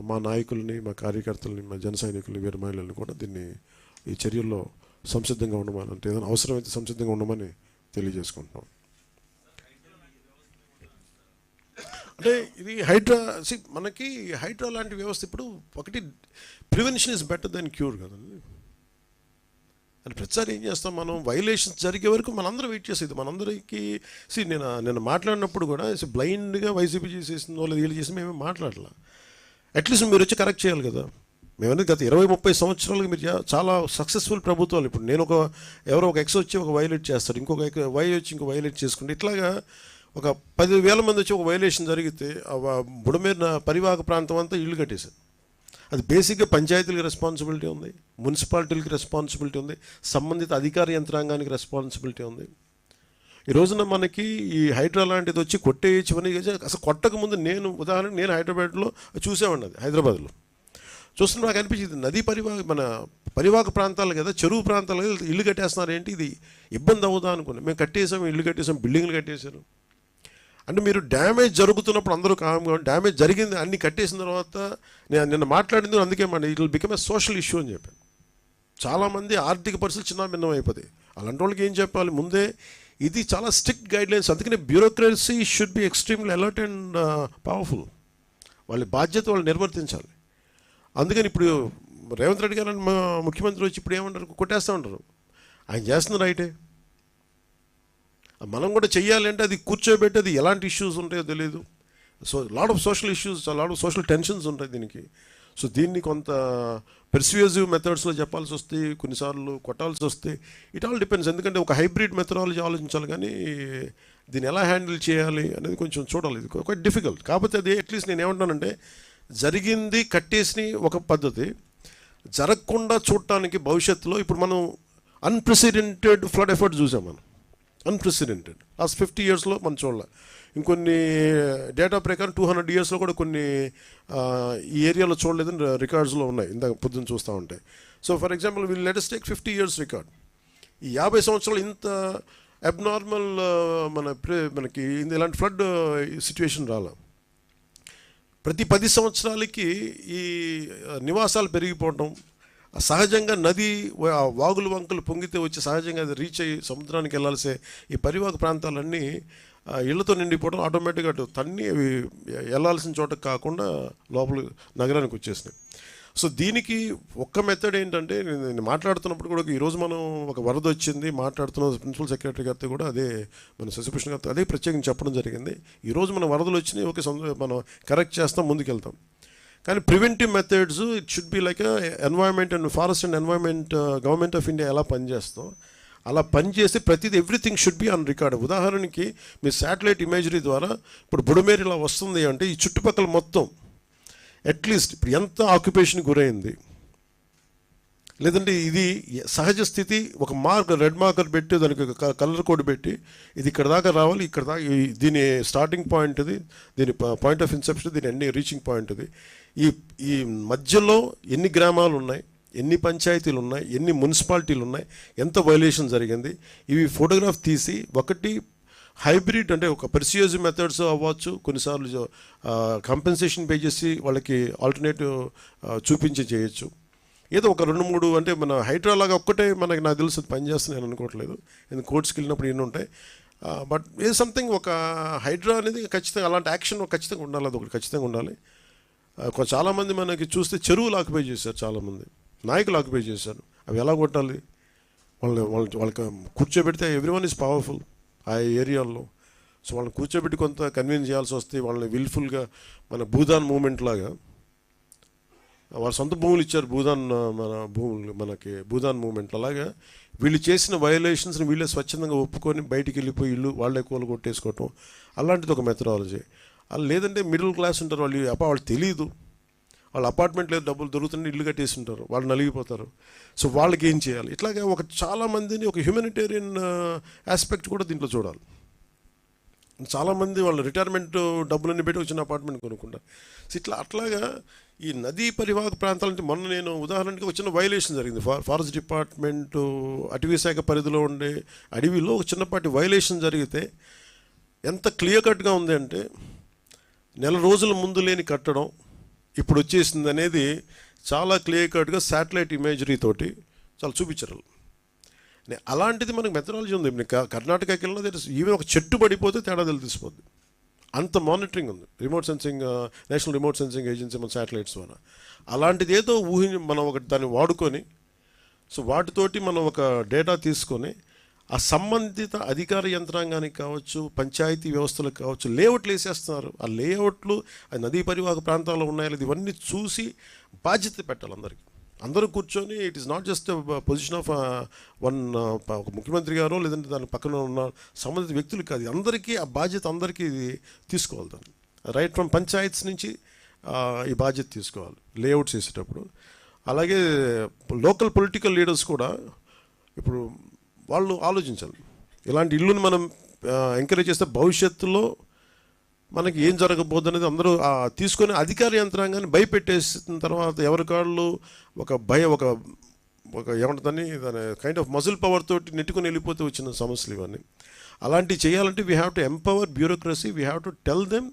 మా నాయకుల్ని, మా కార్యకర్తలని, మా జన సైనికుల్ని, వీర మహిళల్ని కూడా ఈ చర్యల్లో సంసిద్ధంగా ఉండమని, అంటే ఏదైనా అవసరమైతే సంసిద్ధంగా ఉండమని తెలియజేసుకుంటున్నాం. అంటే ఇది మనకి హైడ్రా లాంటి వ్యవస్థ ఇప్పుడు ఒకటి prevention is better than cure కదండి. అని ప్రతిసారి ఏం చేస్తాం మనం, వైలేషన్స్ జరిగే వరకు మనందరం వెయిట్ చేసేది. మనందరికీ నేను మాట్లాడినప్పుడు కూడా బ్లైండ్గా వైసీపీ చేసేసిందో లేదా వీళ్ళు చేసి మేమే మాట్లాడలా. అట్లీస్ట్ మీరు వచ్చి కరెక్ట్ చేయాలి కదా. మేమనేది గత 20-30 సంవత్సరాలుగా మీరు చాలా సక్సెస్ఫుల్ ప్రభుత్వాలు. ఇప్పుడు నేను ఎవరో ఒక ఎక్స్ వచ్చి ఒక వైలేట్ చేస్తాడు, ఇంకొక వై వచ్చి ఇంకో వైలేట్ చేసుకుంటే, ఇట్లాగా ఒక 10,000 మంది వచ్చి ఒక వైలేషన్ జరిగితే బుడమేరు పరివాహక ప్రాంతం అంతా ఇళ్ళు కట్టేశారు. అది బేసిక్గా పంచాయతీలకు రెస్పాన్సిబిలిటీ ఉంది, మున్సిపాలిటీలకు రెస్పాన్సిబిలిటీ ఉంది, సంబంధిత అధికార యంత్రాంగానికి రెస్పాన్సిబిలిటీ ఉంది. ఈ రోజున మనకి ఈ హైడ్రా లాంటిది వచ్చి కొట్టేయచ్చని అసలు కొట్టకముందు నేను హైదరాబాద్లో చూసామండి, అది హైదరాబాద్లో చూస్తున్నా నాకు అనిపించింది, నదీ మన పరివాహక ప్రాంతాలు కదా, చెరువు ప్రాంతాలు కదా, ఇల్లు కట్టేస్తున్నారు ఏంటి, ఇది ఇబ్బంది అవుదా అనుకున్నాను. మేము ఇల్లు కట్టేసాం, బిల్డింగ్లు కట్టేశారు. అంటే మీరు డ్యామేజ్ జరుగుతున్నప్పుడు అందరూ కామ్గా, డ్యామేజ్ జరిగింది అన్ని కట్టేసిన తర్వాత నేను నిన్న మాట్లాడింది అందుకే it will become a social issue అని చెప్పాను. చాలామంది ఆర్థిక పరిస్థితులు చిన్న భిన్నం అయిపోతాయి. అలాంటి వాళ్ళకి ఏం చెప్పాలి, ముందే ఇది చాలా స్ట్రిక్ట్ గైడ్లైన్స్. అందుకనే bureaucracy should be extremely alert and powerful. వాళ్ళ బాధ్యత వాళ్ళు నిర్వర్తించాలి. అందుకని ఇప్పుడు రేవంత్ రెడ్డి గారు ముఖ్యమంత్రి వచ్చి ఇప్పుడు ఏమంటారు, కొట్టేస్తూ ఉంటారు. ఆయన చేస్తున్న రైటే, మనం కూడా చెయ్యాలి. అంటే అది కూర్చోబెట్టి అది ఎలాంటి ఇష్యూస్ ఉంటాయో తెలియదు. So lot of social issues, lot of social tensions ఉంటాయి దీనికి. సో దీన్ని కొంత పెర్స్యూజివ్ మెథడ్స్లో చెప్పాల్సి వస్తే, కొన్నిసార్లు కొట్టాల్సి వస్తే, ఇట్ ఆల్ డిపెండ్స్. ఎందుకంటే ఒక హైబ్రిడ్ మెథడాలజీ ఆలోచించాలి, కానీ దీన్ని ఎలా హ్యాండిల్ చేయాలి అనేది కొంచెం చూడాలి. ఇది క్వైట్ డిఫికల్ట్. కాకపోతే అది అట్లీస్ట్ నేను ఏమంటానంటే, జరిగింది కట్టేసి ఒక పద్ధతి, జరగకుండా చూడటానికి భవిష్యత్తులో ఇప్పుడు మనం అన్ప్రెసిడెంటెడ్ ఫ్లడ్ ఎఫర్ట్ చూసాం. మనం అన్ప్రెసిడెంటెడ్ లాస్ట్ 50 yearsలో మనం చూడాలి. ఇంకొన్ని డేటా ప్రకారం 200 yearsలో కూడా కొన్ని ఈ ఏరియాలో చూడలేదని రికార్డ్స్లో ఉన్నాయి, ఇందాక పొద్దున్న చూస్తూ ఉంటాయి. So for example let us take 50 years record. ఈ 50 సంవత్సరాలు ఇంత అబ్నార్మల్ మనకి ఇలాంటి ఫ్లడ్ సిచ్యువేషన్ రాలే. ప్రతి 10 సంవత్సరాలకి ఈ నివాసాలు పెరిగిపోవటం, సహజంగా నది వాగులు వంకలు పొంగితే వచ్చి సహజంగా అది రీచ్ అయ్యి సముద్రానికి వెళ్ళాల్సే ఈ పరివాహక ప్రాంతాలన్నీ ఇళ్లతో నిండిపోవడం, ఆటోమేటిక్గా అటు తన్ని అవి వెళ్ళాల్సిన చోట కాకుండా లోపల నగరానికి వచ్చేసినాయి. సో దీనికి ఒక్క మెథడ్ ఏంటంటే, నేను మాట్లాడుతున్నప్పుడు కూడా ఈరోజు మనం ఒక వరద వచ్చింది మాట్లాడుతున్న ప్రిన్సిపల్ సెక్రటరీ గారితో కూడా అదే, మన శశిభూషణ్ గారితో అదే ప్రత్యేకంగా చెప్పడం జరిగింది. ఈరోజు మన వరదలు వచ్చినాయి, ఓకే మనం కరెక్ట్ చేస్తాం, ముందుకెళ్తాం. కానీ preventive methods it should be like environment and forest and environment government of India ఎలా పనిచేస్తాం అలా పనిచేసి ప్రతిదీ everything should be on record. ఉదాహరణకి మీ శాటిలైట్ ఇమేజరీ ద్వారా ఇప్పుడు బుడమేరు ఇలా వస్తుంది అంటే ఈ చుట్టుపక్కల మొత్తం అట్లీస్ట్ ఇప్పుడు ఎంత ఆక్యుపేషన్ గురైంది, లేదంటే ఇది సహజ స్థితి ఒక రెడ్ మార్కర్ పెట్టి దానికి కలర్ కోడ్ పెట్టి ఇది ఇక్కడ దాకా రావాలి, ఇక్కడ దాకా దీని స్టార్టింగ్ పాయింట్ ఇది, దీని పాయింట్ ఆఫ్ ఇన్సెప్షన్, దీని అన్ని రీచింగ్ పాయింట్ ఇది. ఈ మధ్యలో ఎన్ని గ్రామాలు ఉన్నాయి, ఎన్ని పంచాయతీలు ఉన్నాయి, ఎన్ని మున్సిపాలిటీలు ఉన్నాయి, ఎంత వైలేషన్ జరిగింది, ఇవి ఫోటోగ్రాఫ్ తీసి ఒకటి హైబ్రిడ్ అంటే ఒక పర్సియోజ్ మెథడ్స్ అవ్వచ్చు, కొన్నిసార్లు కంపెన్సేషన్ పే చేసి వాళ్ళకి ఆల్టర్నేటివ్ చూపించి చేయొచ్చు. ఏదో ఒక 2-3 అంటే మన హైడ్రా లాగా ఒక్కటే నాకు తెలుసు పనిచేస్తుంది నేను అనుకోవట్లేదు, ఎందుకు కోర్ట్స్కి వెళ్ళినప్పుడు ఎన్ని ఉంటాయి. బట్ ఏ సంథింగ్ ఒక హైడ్రా అనేది ఖచ్చితంగా అలాంటి యాక్షన్ ఖచ్చితంగా ఉండాలి, అది ఒకటి ఖచ్చితంగా ఉండాలి. చాలామంది మనకి చూస్తే చెరువులు ఆక్యుపై చేశారు, చాలామంది నాయకులు ఆక్యుపై చేశారు. అవి ఎలా కొట్టాలి, వాళ్ళకి కూర్చోబెడితే ఎవ్రీవన్ ఈజ్ పవర్ఫుల్ ఆ ఏరియాల్లో. సో వాళ్ళని కూర్చోబెట్టి కొంత కన్విన్స్ చేయాల్సి వస్తే వాళ్ళని విల్ఫుల్గా మన భూదాన్ మూమెంట్ లాగా వాళ్ళ సొంత భూములు ఇచ్చారు, మన భూములు మనకి భూదాన్ మూమెంట్ అలాగా వీళ్ళు చేసిన వయలేషన్స్ని వీళ్ళే స్వచ్ఛందంగా ఒప్పుకొని బయటికి వెళ్ళిపోయి ఇల్లు వాళ్ళే కూల కొట్టేసుకోవటం, అలాంటిది ఒక మెథడాలజీ. అలా లేదంటే మిడిల్ క్లాస్ ఉంటారు, వాళ్ళు తెలియదు, వాళ్ళ అపార్ట్మెంట్ లేదు, డబ్బులు దొరుకుతుంటే ఇల్లు కట్టేసి ఉంటారు, వాళ్ళు నలిగిపోతారు. సో వాళ్ళకి ఏం చేయాలి, ఇట్లాగా చాలామందిని ఒక హ్యూమనిటేరియన్ ఆస్పెక్ట్ కూడా దీంట్లో చూడాలి. చాలామంది వాళ్ళు రిటైర్మెంట్ డబ్బులన్నీ పెట్టి వచ్చిన అపార్ట్మెంట్ కొనుక్కుంటారు. సో అట్లాగా ఈ నదీ పరివాహక ప్రాంతాలంటే మొన్న నేను ఉదాహరణకి వచ్చిన వైలేషన్ జరిగింది. ఫారెస్ట్ డిపార్ట్మెంట్ అటవీ శాఖ పరిధిలో ఉండే అడవిలో ఒక చిన్నపాటి వైలేషన్ జరిగితే ఎంత క్లియర్ కట్గా ఉంది అంటే, నెల రోజుల ముందు లేని కట్టడం ఇప్పుడు వచ్చేసింది అనేది చాలా క్లియర్ కట్గా శాటిలైట్ ఇమేజరీ తోటి చాలా చూపించారు. అలాంటిది మనకు మెథడాలజీ ఉంది. కర్ణాటకకి వెళ్ళినా ఈవెన్ ఒక చెట్టు పడిపోతే తేడా తెలిసిపోద్ది, అంత మానిటరింగ్ ఉంది. Remote sensing, national remote sensing agency మన శాటిలైట్స్ ద్వారా. అలాంటిది ఏదో మనం దాన్ని వాడుకొని, సో వాటితోటి మనం ఒక డేటా తీసుకొని ఆ సంబంధిత అధికార యంత్రాంగానికి కావచ్చు, పంచాయతీ వ్యవస్థలకు కావచ్చు, లేఅవుట్లు వేసేస్తున్నారు. ఆ లేఅవుట్లు ఆ నదీ పరివాహక ప్రాంతాల్లో ఉన్నాయో ఇవన్నీ చూసి బాధ్యత పెట్టాలి అందరికీ. అందరూ కూర్చొని it is not just position of ఒక ముఖ్యమంత్రి గారో లేదంటే దాని పక్కన ఉన్న సంబంధిత వ్యక్తులు కాదు, అందరికీ ఆ బాధ్యత అందరికీ ఇది తీసుకోవాలి. దాన్ని రైట్ ఫ్రమ్ పంచాయత్స్ నుంచి ఈ బాధ్యత తీసుకోవాలి లేఅవుట్స్ వేసేటప్పుడు. అలాగే లోకల్ పొలిటికల్ లీడర్స్ కూడా ఇప్పుడు వాళ్ళు ఆలోచించాలి. ఇలాంటి ఇల్లుని మనం ఎంకరేజ్ చేస్తే భవిష్యత్తులో మనకి ఏం జరగబోద్దు అనేది అందరూ తీసుకొని అధికార యంత్రాంగాన్ని భయపెట్టేసిన తర్వాత ఎవరికాళ్ళు ఒక ఏమంటుందని దాని కైండ్ ఆఫ్ మజిల్ పవర్ తోటి నెట్టుకుని వెళ్ళిపోతే వచ్చిన సమస్యలు ఇవన్నీ. అలాంటివి చేయాలంటే we have to empower bureaucracy, we have to tell them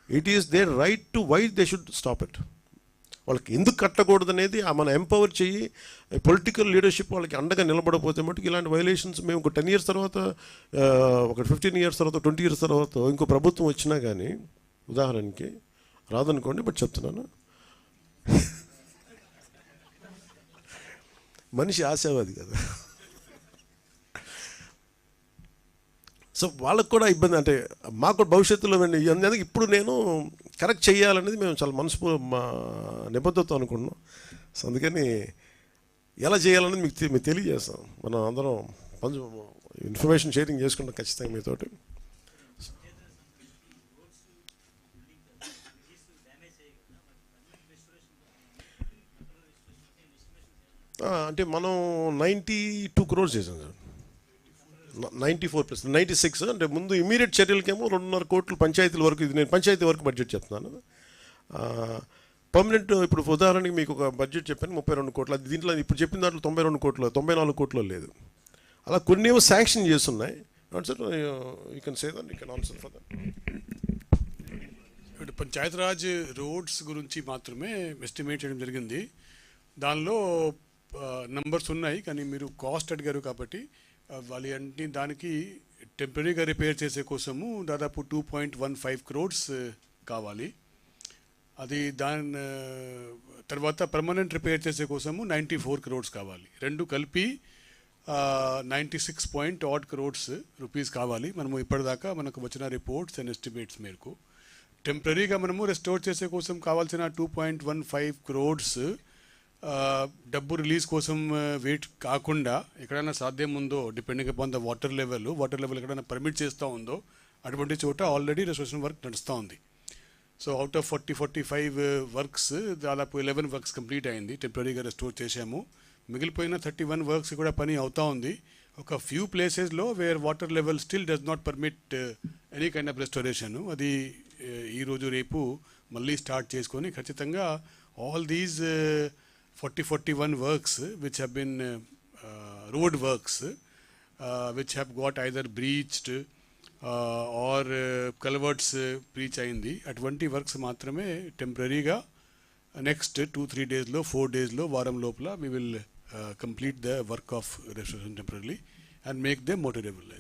it is their right to why they should stop it. వాళ్ళకి ఎందుకు కట్టకూడదు అనేది మనం ఎంపవర్ చెయ్యి. పొలిటికల్ లీడర్షిప్ వాళ్ళకి అండగా నిలబడకపోతే మటుకు ఇలాంటి వైలేషన్స్ మేము ఒక 10 years తర్వాత, ఒక 15 years తర్వాత, 20 years తర్వాత ఇంకో ప్రభుత్వం వచ్చినా కానీ ఉదాహరణకి రాదనుకోండి, బట్ చెప్తున్నాను, మనిషి ఆశావాది కదా. సో వాళ్ళకు కూడా ఇబ్బంది, అంటే మాకు భవిష్యత్తులో అందుకే ఇప్పుడు నేను కరెక్ట్ చేయాలనేది మేము చాలా మా నిబద్ధత అనుకున్నాం. సో అందుకని ఎలా చేయాలనేది మీకు తెలియజేస్తాం. మనం అందరం ఇన్ఫర్మేషన్ షేరింగ్ చేసుకుంటాం ఖచ్చితంగా మీతోటి. అంటే మనం 92 crores చేసాం సార్. 94%, 96 అంటే ముందు ఇమీడియట్ చర్యలకేమో 2.5 కోట్లు పంచాయతీల వరకు. ఇది నేను పంచాయతీ వరకు బడ్జెట్ చెప్తున్నాను. పర్మనెంట్ ఇప్పుడు ఉదాహరణకి మీకు ఒక బడ్జెట్ చెప్పాను 32 కోట్లు, అది దీంట్లో ఇప్పుడు చెప్పిన దాంట్లో 92 కోట్లు 94 కోట్లు లేదు. అలా కొన్ని శాంక్షన్ చేస్తున్నాయి, sir you can say that, you can answer for that. ఇప్పుడు పంచాయతీరాజ్ రోడ్స్ గురించి మాత్రమే ఎస్టిమేట్ చేయడం జరిగింది. దానిలో నంబర్స్ ఉన్నాయి, కానీ మీరు కాస్ట్ అడిగారు కాబట్టి వాళ్ళు అన్ని దానికి టెంపరీగా రిపేర్ చేసే కోసము దాదాపు 2.15 crores కావాలి. అది దాని తర్వాత పర్మనెంట్ రిపేర్ చేసే కోసము 94 crores కావాలి. రెండు కలిపి 96 crores రూపీస్ కావాలి. మనము ఇప్పటిదాకా మనకు వచ్చిన రిపోర్ట్స్ అండ్ ఎస్టిమేట్స్ మేరకు టెంపరీగా మనము రెస్టోర్ చేసే కోసం కావాల్సిన 2.15 crores డబ్బు రిలీజ్ కోసం వెయిట్ కాకుండా ఎక్కడైనా సాధ్యం ఉందో, depending upon the water level ఎక్కడైనా పర్మిట్ చేస్తూ ఉందో అటువంటి చోట ఆల్రెడీ రెస్టోరేషన్ వర్క్ నడుస్తూ ఉంది. సో అవుట్ ఆఫ్ 45 వర్క్స్ దాదాపు 11 వర్క్స్ కంప్లీట్ అయింది, టెంపరీగా రెస్టోర్ చేశాము. మిగిలిపోయిన 31 వర్క్స్ కూడా పని అవుతూ ఉంది. ఒక ఫ్యూ ప్లేసెస్లో wear water level still does not permit any kind of restoration, అది ఈరోజు రేపు మళ్ళీ స్టార్ట్ చేసుకొని ఖచ్చితంగా all these 41 works which have been road works which have got either breached or culverts breach అయింది, అటువంటి వర్క్స్ మాత్రమే టెంపరీగా నెక్స్ట్ 2-3 daysలో 4 daysలో వారం లోపల we will complete the work of restoration temporarily and make them motorable.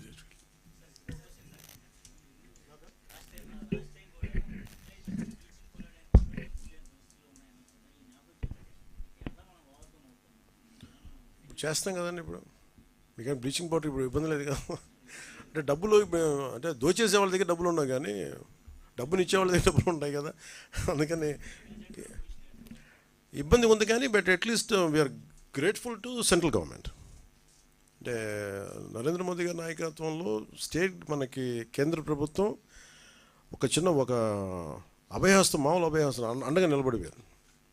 చేస్తాం కదండి. ఇప్పుడు మీకు బ్లీచింగ్ పౌడర్ ఇప్పుడు ఇబ్బంది లేదు కదా. అంటే డబ్బులు అంటే దోచేసే వాళ్ళ దగ్గర డబ్బులు ఉన్నాయి, కానీ డబ్బుని ఇచ్చే వాళ్ళ దగ్గర డబ్బులు ఉంటాయి కదా, అందుకని ఇబ్బంది ఉంది. కానీ but at least we are grateful to central government. అంటే నరేంద్ర మోదీ గారి నాయకత్వంలో స్టేట్ మనకి కేంద్ర ప్రభుత్వం ఒక అభయహస్తం, మామూలు అభయహస్తం అండగా నిలబడిపోయారు.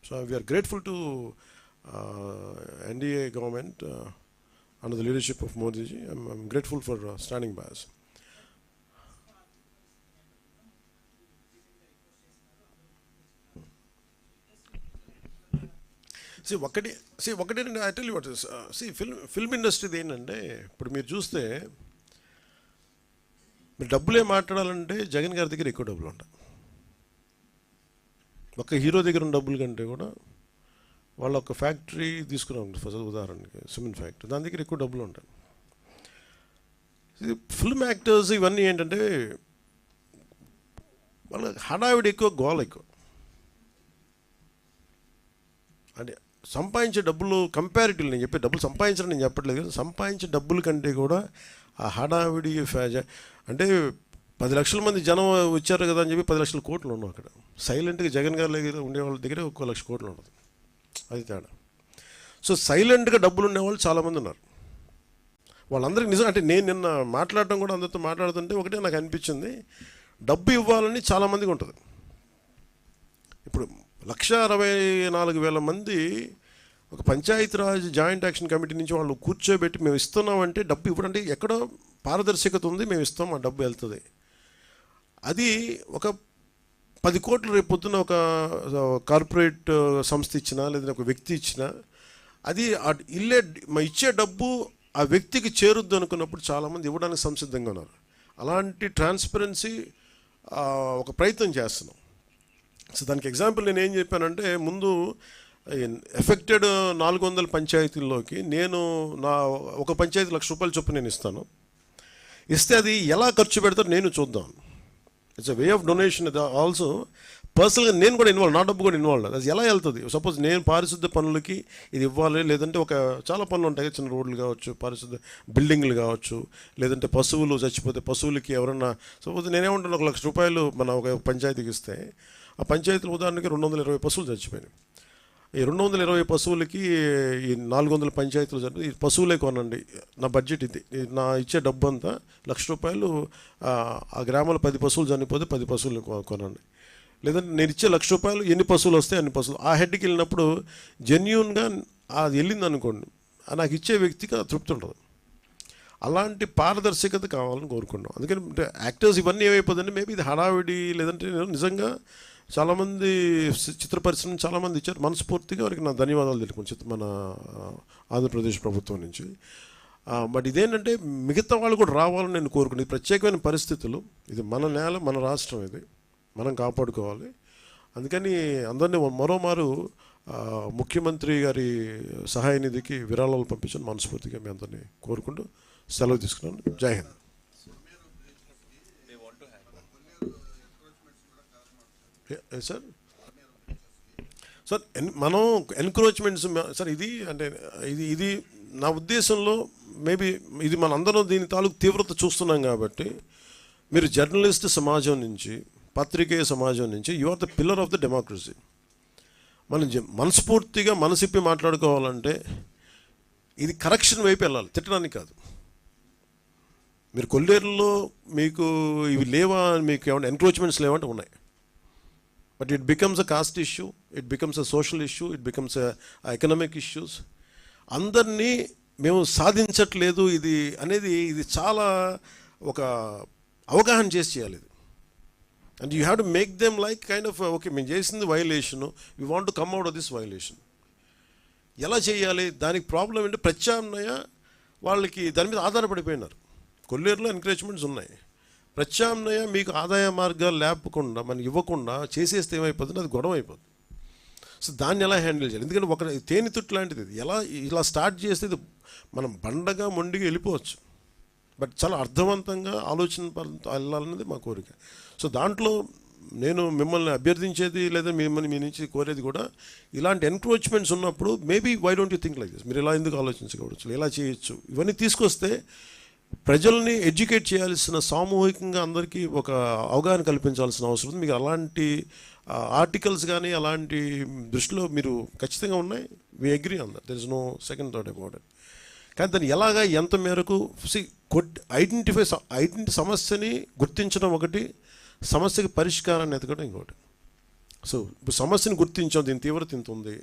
So we are grateful to NDA government under the leadership of Modi ji. I'm grateful for standing by us. ఒకటి I tell you what is film industry ఏంటంటే, ఇప్పుడు మీరు చూస్తే మీరు డబ్బులే మాట్లాడాలంటే జగన్ గారి దగ్గర ఎక్కువ డబ్బులు ఉంటాయి. ఒక హీరో దగ్గర ఉన్న డబ్బుల కంటే కూడా వాళ్ళ ఒక ఫ్యాక్టరీ తీసుకున్నాం ఫస్ట్ ఉదాహరణకి, సిమెంట్ ఫ్యాక్టరీ, దాని దగ్గర ఎక్కువ డబ్బులు ఉంటాయి. ఫిల్మ్ యాక్టర్స్ ఇవన్నీ ఏంటంటే వాళ్ళ హడావిడి ఎక్కువ, గోల ఎక్కువ. అంటే సంపాదించే డబ్బులు కంపారిటివ్, నేను చెప్పే డబ్బులు సంపాదించడం నేను చెప్పట్లేదు కదా, సంపాదించే డబ్బుల కంటే కూడా ఆ హడావిడి అంటే 10 లక్షల మంది జనం వచ్చారు కదా అని చెప్పి 10 లక్షల కోట్లు ఉన్నాం అక్కడ. సైలెంట్గా జగన్ గారి దగ్గర ఉండే వాళ్ళ దగ్గర 1 లక్ష కోట్లు ఉండదు, అది తేడా. సో సైలెంట్గా డబ్బులు ఉండేవాళ్ళు చాలామంది ఉన్నారు. వాళ్ళందరికీ నిజం అంటే నేను నిన్న మాట్లాడటం కూడా అందరితో మాట్లాడుతుంటే ఒకటే నాకు అనిపించింది, డబ్బు ఇవ్వాలని చాలామందికి ఉంటుంది. ఇప్పుడు 1,64,000 మంది ఒక పంచాయతీరాజ్ జాయింట్ యాక్షన్ కమిటీ నుంచి వాళ్ళు కూర్చోబెట్టి మేము ఇస్తున్నామంటే డబ్బు ఇవ్వడంటే ఎక్కడో పారదర్శకత ఉంది, మేము ఇస్తాం, ఆ డబ్బు వెళ్తుంది. అది ఒక 10 కోట్లు రేపు పొద్దున్న ఒక కార్పొరేట్ సంస్థ ఇచ్చినా లేదా ఒక వ్యక్తి ఇచ్చినా, అది ఇచ్చే డబ్బు ఆ వ్యక్తికి చేరుద్దు అనుకున్నప్పుడు చాలామంది ఇవ్వడానికి సంసిద్ధంగా ఉన్నారు. అలాంటి ట్రాన్స్పరెన్సీ ఒక ప్రయత్నం చేస్తున్నాం. సో దానికి ఎగ్జాంపుల్ నేను ఏం చెప్పానంటే, ముందు ఎఫెక్టెడ్ 400 పంచాయతీల్లోకి నేను ఒక పంచాయతీ ₹1,00,000 చొప్పున నేను ఇస్తే అది ఎలా ఖర్చు పెడతారో నేను చూద్దాం. It's a way of donation. Also పర్సనల్గా నేను కూడా ఇన్వాల్వ్, నా డబ్బు కూడా ఇన్వాల్వ్. అది ఎలా వెళ్తుంది? సపోజ్ నేను పారిశుద్ధ్య పనులకి ఇది ఇవ్వాలి, లేదంటే చాలా పనులు ఉంటాయి, చిన్న రోడ్లు కావచ్చు, పారిశుద్ధ్య బిల్డింగ్లు కావచ్చు, లేదంటే పశువులు చచ్చిపోతే పశువులకి ఎవరన్నా, సపోజ్ నేనేమంటాను, ₹1,00,000 మన ఒక పంచాయతీకి ఇస్తే, ఆ పంచాయతీల ఉదాహరణకి 220 పశువులు చచ్చిపోయినాయి. ఈ 220 పశువులకి ఈ 400 పంచాయతీలు జరిపి ఈ పశువులే కొనండి, నా బడ్జెట్ ఇది, నా ఇచ్చే డబ్బు అంతా ₹1,00,000, ఆ గ్రామంలో 10 పశువులు చనిపోతే 10 పశువులు కొనండి. లేదంటే నేను ఇచ్చే ₹1,00,000 ఎన్ని పశువులు వస్తే అన్ని పశువులు. ఆ హెడ్కి వెళ్ళినప్పుడు జెన్యూన్గా అది వెళ్ళింది అనుకోండి, నాకు ఇచ్చే వ్యక్తికి తృప్తి ఉంటుంది. అలాంటి పారదర్శకత కావాలని కోరుకున్నాం. అందుకని యాక్టర్స్ ఇవన్నీ ఏమైపోతుందంటే, మేబీ ఇది హడావిడి, లేదంటే నిజంగా చాలామంది చిత్ర పరిశ్రమ చాలామంది ఇచ్చారు, మనస్ఫూర్తిగా వారికి నా ధన్యవాదాలు తెలుపుకుంటాను మన ఆంధ్రప్రదేశ్ ప్రభుత్వం నుంచి. బట్ ఇదేంటంటే మిగతా వాళ్ళు కూడా రావాలని నేను కోరుకున్నాను. ఇది ప్రత్యేకమైన పరిస్థితులు, ఇది మన నేల, మన రాష్ట్రం, ఇది మనం కాపాడుకోవాలి. అందుకని అందరినీ మరోమారు ముఖ్యమంత్రి గారి సహాయ నిధికి విరాళాలు పంపించని మనస్ఫూర్తిగా మీ అందరినీ కోరుకుంటూ సెలవు తీసుకున్నాను. జై హింద్. సార్ సార్ మనం ఎన్క్రోచ్మెంట్స్ సార్, ఇది అంటే ఇది నా ఉద్దేశంలో మేబీ ఇది మనందరం దీని తాలూకు తీవ్రత చూస్తున్నాం కాబట్టి, మీరు జర్నలిస్ట్ సమాజం నుంచి, పత్రికేయ సమాజం నుంచి, you are the pillar of the democracy. మనం మనస్ఫూర్తిగా మనసిప్పి మాట్లాడుకోవాలంటే ఇది కరెక్షన్ వైపు వెళ్ళాలి, తిట్టడానికి కాదు. మీరు కొల్లేరులో మీకు ఇవి లేవా, మీకు ఏమైనా ఎన్క్రోచ్మెంట్స్ లేవంటే ఉన్నాయి. But it becomes a cost issue, it becomes a social issue, it becomes economic issues. అందరినీ మేము సాధించట్లేదు ఇది అనేది, ఇది చాలా ఒక అవగాహన చేసి చేయాలి ఇది. And you have to make them like kind of okay, మేము చేసింది violation, we want to come out of this violation. ఎలా చేయాలి, దానికి ప్రాబ్లం ఏంటి, ప్రత్యామ్నాయ వాళ్ళకి దాని మీద ఆధారపడిపోయినారు. కొల్లేరులో ఎంకరేజ్మెంట్స్ ఉన్నాయి, ప్రత్యామ్నాయ మీకు ఆదాయ మార్గాలు లేపకుండా మనకి ఇవ్వకుండా చేసేస్తే ఏమైపోతుంది, అది గొడవ అయిపోతుంది. సో దాన్ని ఎలా హ్యాండిల్ చేయాలి, ఎందుకంటే ఒక తేనెతుట్టు లాంటిది ఇది. ఎలా ఇలా స్టార్ట్ చేస్తే ఇది మనం బండగా మొండిగా వెళ్ళిపోవచ్చు, బట్ చాలా అర్థవంతంగా ఆలోచన వెళ్ళాలన్నది మా కోరిక. సో దాంట్లో నేను మిమ్మల్ని అభ్యర్థించేది లేదా మిమ్మల్ని మీ నుంచి కోరేది కూడా, ఇలాంటి ఎన్క్రోచ్మెంట్స్ ఉన్నప్పుడు maybe why don't you think like this, మీరు ఇలా ఎందుకు ఆలోచించకూడదు, ఎలా చేయొచ్చు, ఇవన్నీ తీసుకొస్తే ప్రజల్ని ఎడ్యుకేట్ చేయాల్సిన, సామూహికంగా అందరికీ ఒక అవగాహన కల్పించాల్సిన అవసరం ఉంది. మీకు అలాంటి ఆర్టికల్స్ కానీ అలాంటి దృష్టిలో మీరు ఖచ్చితంగా ఉన్నాయి. We agree on that, there is no second thought about it. కానీ దాన్ని ఎలాగా ఎంత మేరకు ఐడెంటిఫై సమస్యని గుర్తించడం ఒకటి, సమస్యకి పరిష్కారాన్ని ఎతకడం ఇంకోటి. సో ఇప్పుడు సమస్యని గుర్తించాం, దీని తీవ్రత ఇంత ఉంది,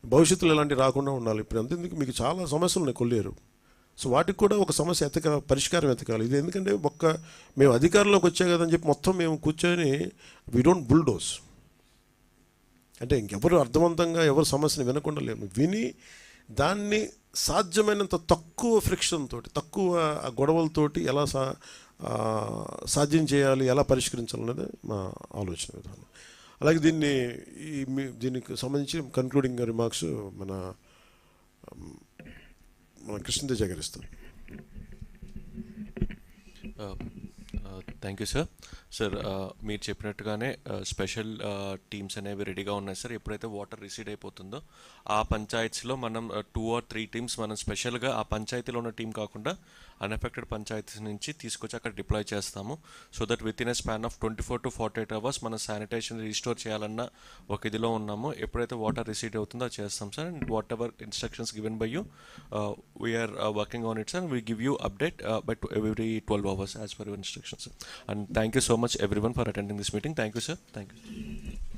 భవిష్యత్తులో ఇలాంటివి రాకుండా ఉండాలి. ఇప్పుడు అంతేందుకు మీకు చాలా సమస్యలు ఉన్నాయి కొల్లేరు. సో వాటికి కూడా ఒక సమస్య పరిష్కారం ఎతకాలి. ఇది ఎందుకంటే మేము అధికారంలోకి వచ్చే కదని చెప్పి మొత్తం మేము కూర్చొని వీ డోంట్ బుల్డోస్, అంటే ఇంకెవరు అర్థవంతంగా ఎవరు సమస్యని వినకుండా లేము, విని దాన్ని సాధ్యమైనంత తక్కువ ఫ్రిక్షన్ తోటి, తక్కువ గొడవలతోటి ఎలా సాధ్యం చేయాలి, ఎలా పరిష్కరించాలనేది మా ఆలోచన విధానం. అలాగే దీనికి సంబంధించి కన్క్లూడింగ్ రిమార్క్స్ మన కృష్ణతేజ గారు ఇస్తారు. Thank you sir. సార్ మీరు చెప్పినట్టుగానే స్పెషల్ టీమ్స్ అనేవి రెడీగా ఉన్నాయి సార్. ఎప్పుడైతే వాటర్ రిసీడ్ అయిపోతుందో ఆ పంచాయత్స్లో మనం 2 or 3 టీమ్స్ మనం స్పెషల్గా ఆ పంచాయతీలో ఉన్న టీం కాకుండా అన్ఎఫెక్టెడ్ పంచాయతీస్ నుంచి తీసుకొచ్చి అక్కడ డిప్లాయ్ చేస్తాము. So that with in a span of 24 to 48 hours మనం శానిటేషన్ రీస్టోర్ చేయాలన్న ఒక ఇదిలో ఉన్నాము. ఎప్పుడైతే వాటర్ రిసీడ్ అవుతుందో అది చేస్తాం sir. And whatever instructions given by you we are working on it sir. We give you update by every 12 hours as per your instructions. And thank you so much everyone for attending this meeting. Thank you sir. Thank you.